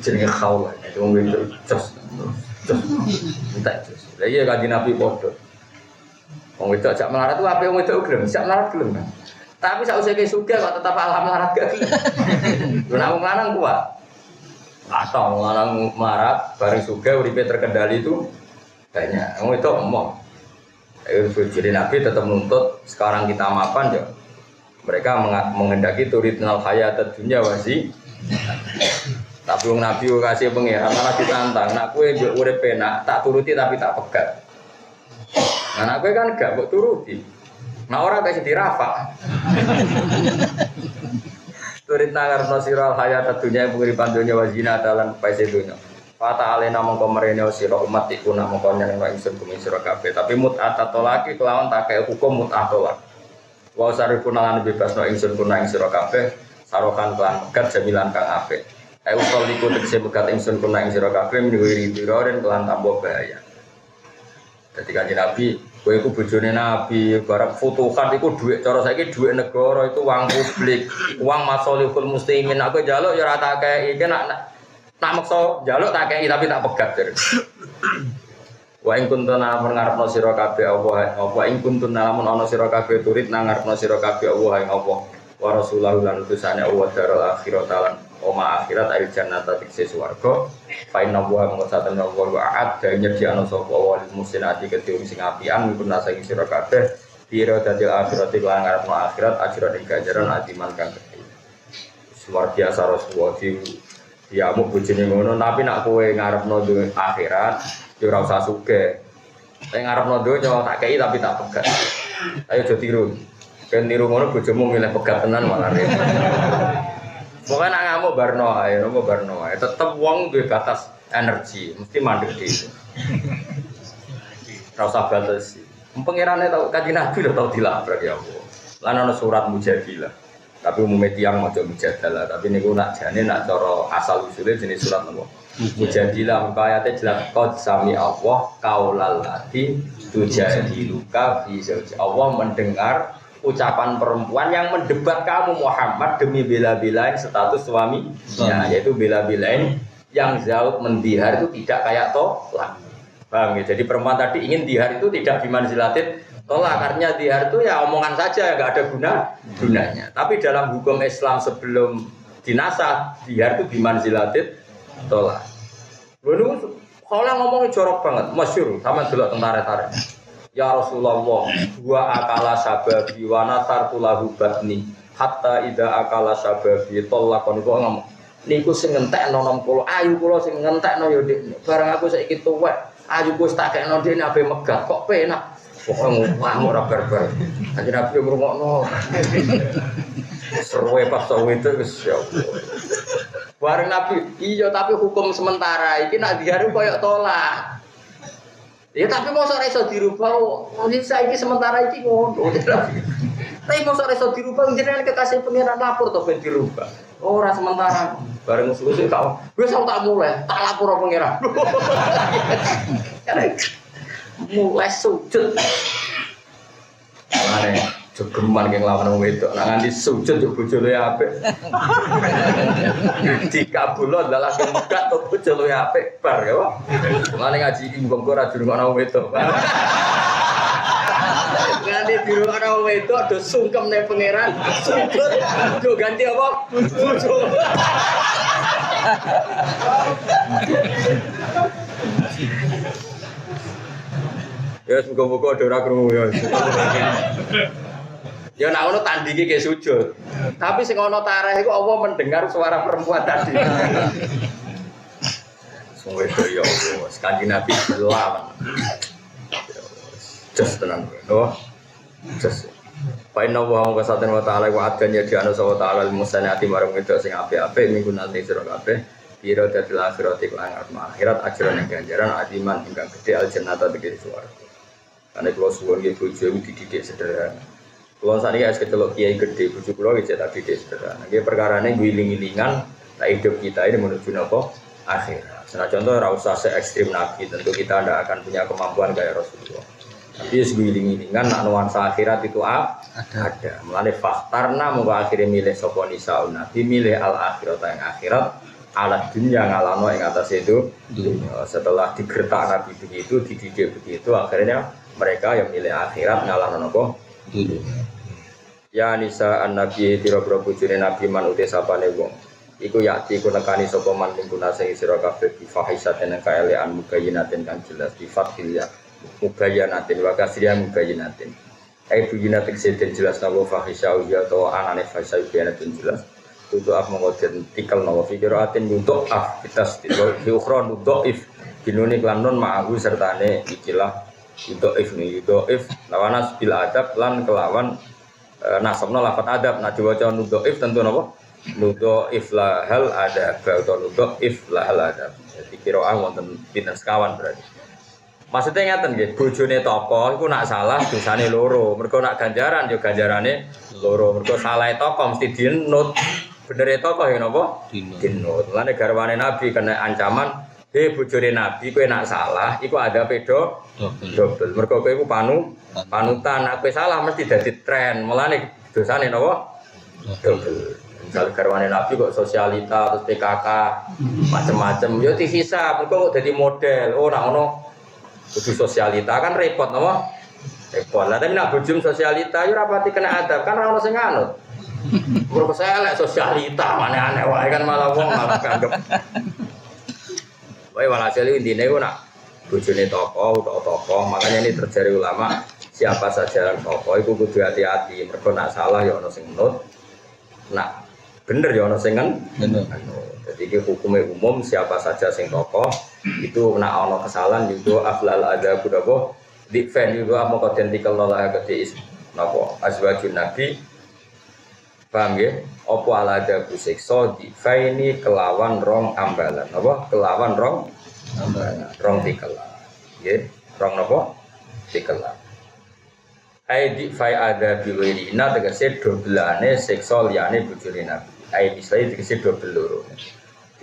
Jenenge khaul. Wong itu jos. Entek jos. Lah iya kanjeng Nabi padha. Wong wedok jak melarat ku ape wong wedok gelem, jak melarat gelem. Tapi sak usah sugih kok tetap alam melarat gak gelem. Lho nek wong lanang kuat. Atau wong lanang melarat bareng sugih uripe terkendali itu banyak. Wong wedok omong. Jadi Nabi tetap menuntut sekarang kita mapan ya. Mereka menghendaki turidnal hayat dunya wasi. Tapi wong Nabi kasih pengiran malah ditantang. Nak kowe yo urip penak, tak turuti tapi tak pegat. Nah, nak kowe kan gak kok turuti. Nah ora kasih dirafak. Turidna ngarepno sira hayat dunya penguripan dunya wazina dalan paise dunya. Fata alena mongko merene sira umat iku nak mongko nyenengno ingsun kumi sira kabeh. Tapi mut'at tolaki kelawan take hukum mut'at tolak. Wa sarifun lan bebasno ingsun kuna ing sira kabeh sarokan kelan megat jamilan kang apik. Ayo kaliku tegese megat ingsun kuna ing sira kabeh miwiri diroren kelan tambah bahaya. Dadi kanjeng Nabi, kowe iku bojone Nabi, barang futuhat iku dhuwit cara saiki dhuwit negara itu uang publik, uang masolihul muslimin. Aku njaluk ya ora tak kei, iki nak maksa njaluk tak kei tapi tak pegat. Wa ing kuntun lamun ngarepno sira kabeh Allah, apa ing kuntun lamun ana sira kabeh turid nang ngarepno sira kabeh Allah ing apa. Wa rasulahu lan utusane Allah darul akhirat lan oma akhirat al jannata tikse swarga. Fa inna wa mengatakan Allah wa a'ad dan nyediakno sapa wa lil muslimati kedhe sing apian mimpun saking sira kabeh pira dadil akhirat lan ngarepno akhirat ajran ing ganjaran adiman kang gedhe. Luar biasa Rasulullah dia mau bojone ngono tapi nak kowe ngarepno akhirat yo ora usah sugih. Nek ngarepno donya tak kei tapi tak pegat. Ayo aja tiru. Ben niru ngono bojomu milih pegat tenan malah repot. Pokoke nak ngamuk barno ae, nopo barno ae. Tetep wong duwe batas energi, mesti mandek dhewe. Ora usah batasi. Pengirane tau kanjeng Nabi lho tau dilabrak ya Allah. Lan ana surat Mujadilah. Tapi umumnya tiang maca Mujadalah, tapi niku nak jane nak cara asal usule jenis surat nopo? Mujadilah ayatnya jelas qad sami Allah qaulal lati tujadiluka fi zawji. Allah mendengar ucapan perempuan yang mendebat kamu Muhammad demi bela-belain status suami, ya, yaitu bela-belain yang zaud mendihar itu tidak kayak tolak. Paham ya? Jadi perempuan tadi ingin dihar itu tidak bimanzilatin tolak, karena dihar itu ya omongan saja, nggak ada gunanya. Tapi dalam hukum Islam sebelum dinasah, dihar itu bimanzilatin tolak. Lalu kalau ngomongnya jorok banget, masyhur sama delok tentara-tentara. Ya Rasulullah, wa akala sababi wa nasartu lahu batni hatta idza akala sababi tolakon kok ngomong. Niku sing ngentekno nom kula, ayu kula sing ngentekno ya Dik. Barang aku saiki tuwek, ayu ku tak kekno dene ape megat kok penak. Pokoke ngomong ora barbar. Kanjeng Nabi ngrungokno. Seruwe pas sawe itu wis ya. Bareng Nabi, iya tapi hukum sementara iki nak diharu koyo tolak. Ya tapi mosok ora iso dirubah. Wis saiki sementara iki ngono. Tapi mosok ora iso dirubah jenengan kekasih pengiran lapor to ben dirubah. Ora sementara. Bareng musuh-musuh kok wis tak mulai, tak lapor pengiran. Mulai sujud. Mane jogeman keng lawan wong wedok nang nganti sujud yo bojone apik. Dikabulon dalah kemegat to bojone apik bar ya. Mane ngaji iki muga-muga ora dirungokno wong wedok. Nganti dirungokno wong wedok do sungkem ning pangeran. Sujud do ganti apa? Bojo. Ya muga-muga ora krungu ya. Ya nek ono tandingi ke sujud. Tapi sing ana tareh iku Allah mendengar suara perempuan tadi. Sing wedok ya Allah, Kanjeng Nabi belawan. Just tenan. Oh. Just. Fa inna wa ta'ala wa adanya di anu sawa ta'ala al-musanati marang wedok sing apik-apik minggu nate sira kabeh. Pira dadil akhirat iku akhirat ajran ing ganjaran adiman ingkang gedhe al jannata tegese swarga. Karena kalau suwon nggih bojo dididik sederhana. Kalau saat ini es kecelok kiai gede, bujuk pulau itu tak didik sederhana. Dia perkara ini guling-gilingan, tak hidup kita ini menuju nopo akhirat. Nah contoh rasa se ekstrim nabi, tentu kita tidak akan punya kemampuan kayak Rasulullah. Tapi guling-gilingan, nak nuansa akhirat itu ada. Melalui faktarna, muka akhirnya milih soponi saun nabi, milih al akhirat yang akhirat, alat dunia ngalano yang atas itu. Setelah digertak nabi begitu, dididik begitu, akhirnya mereka yang milih akhirat ngalano nopo dunia. Ya nisa an-nabi tira-tira bojone nabi man uti sapane wong. Iku yakti ku nekani sapa man mingkuna sing sira kabeh bi fahisaten kaelean mugayyinaten kang jelas di fatil ya. Mugayyinaten wa kasriya mugayyinaten. Ai bujinaten seden jelas napa fahisau ya to anane fahisau benaten jelas. Tutu af mengoden tikal napa fikiratin untuk kitas di ukhra dhaif binune lan non ma'ahu sertane ikilah dhaif lawanas bil adab lan kelawan nasabna lafat adab, nah diwaca nudhaif tentu napa? Nudhaif lahal adab atau nudhaif lahal adab. Jadi qiraah wonten pinten sekawan berarti. Maksudnya ngaten nggih, bojone tokoh iku nak salah dosane loro. Mergo nak ganjaran yo ganjarane loro. Mergo salahe tokoh mesti dinut. Benere tokoh ya napa? Dinut. Lan garwane Nabi kena ancaman, bojone Nabi kowe nak salah iku ada pedo double. Mergo kowe iku panutan, nek kowe salah mesti dadi tren. Mulane dosane napa? Double. Misal garwane Nabi kok sosialita terus PKK macam-macam yo dihisab, mergo kok dadi model. Oh nek ngono kudu sosialita kan repot napa? Repot. Lah tapi nek bojom sosialita yo ora pati kena adab, kan ora ono sing nganut. Mergo saya lek sosialita aneh-aneh wae kan malah wong malah kanggep. Wae walhasil intine ku nak bojone tokoh, makanya ini terjadi ulama siapa saja yang tokoh itu kudu hati-hati, mergo nak salah ya ono sing nut, nak bener ya ono sing bener. Jadi iki hukume umum siapa saja sing tokoh itu nak ono kesalahan juga aflal ada kudapo difen juga mau identikal lah gede napa azwajun nabi paham ya? Opo ala ada busikso di faini kelawan rong ambalan, apa? Kelawan rong ambalan, rong tikelan, ya? Rong apa? Tikelan. Aidi fai ada biwirina tegese dobelane seksual liyane bojone Nabi. Aidi misalnya tegese dobel loro.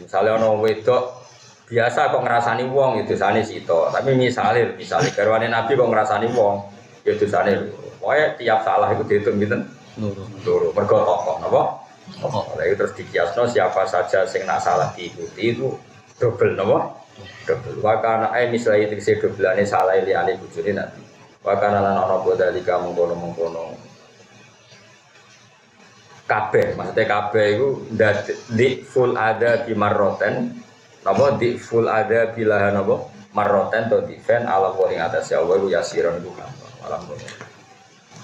Misalnya ono wedok biasa kok ngrasani wong itu sane sito, tapi misalnya garwane Nabi kok ngrasani wong itu sane loro. Pokoke tiap salah iku diitung pinten? Loro. Mergo tokoh napa? Lha terus dikiasno siapa saja sing nak salah diikuti itu double napa? Double. Wa kana ai misalnya tegese dobelane salah liyane bojone Nabi. Wa kana lan ana bodalika mengkono-mengkono. Kabeh, maksudnya kabeh iku di full ada di marroten. Napa di full ada bila napa? Marroten to defend ala wa ing atas ya Allah iku yasiron iku. Alhamdulillah.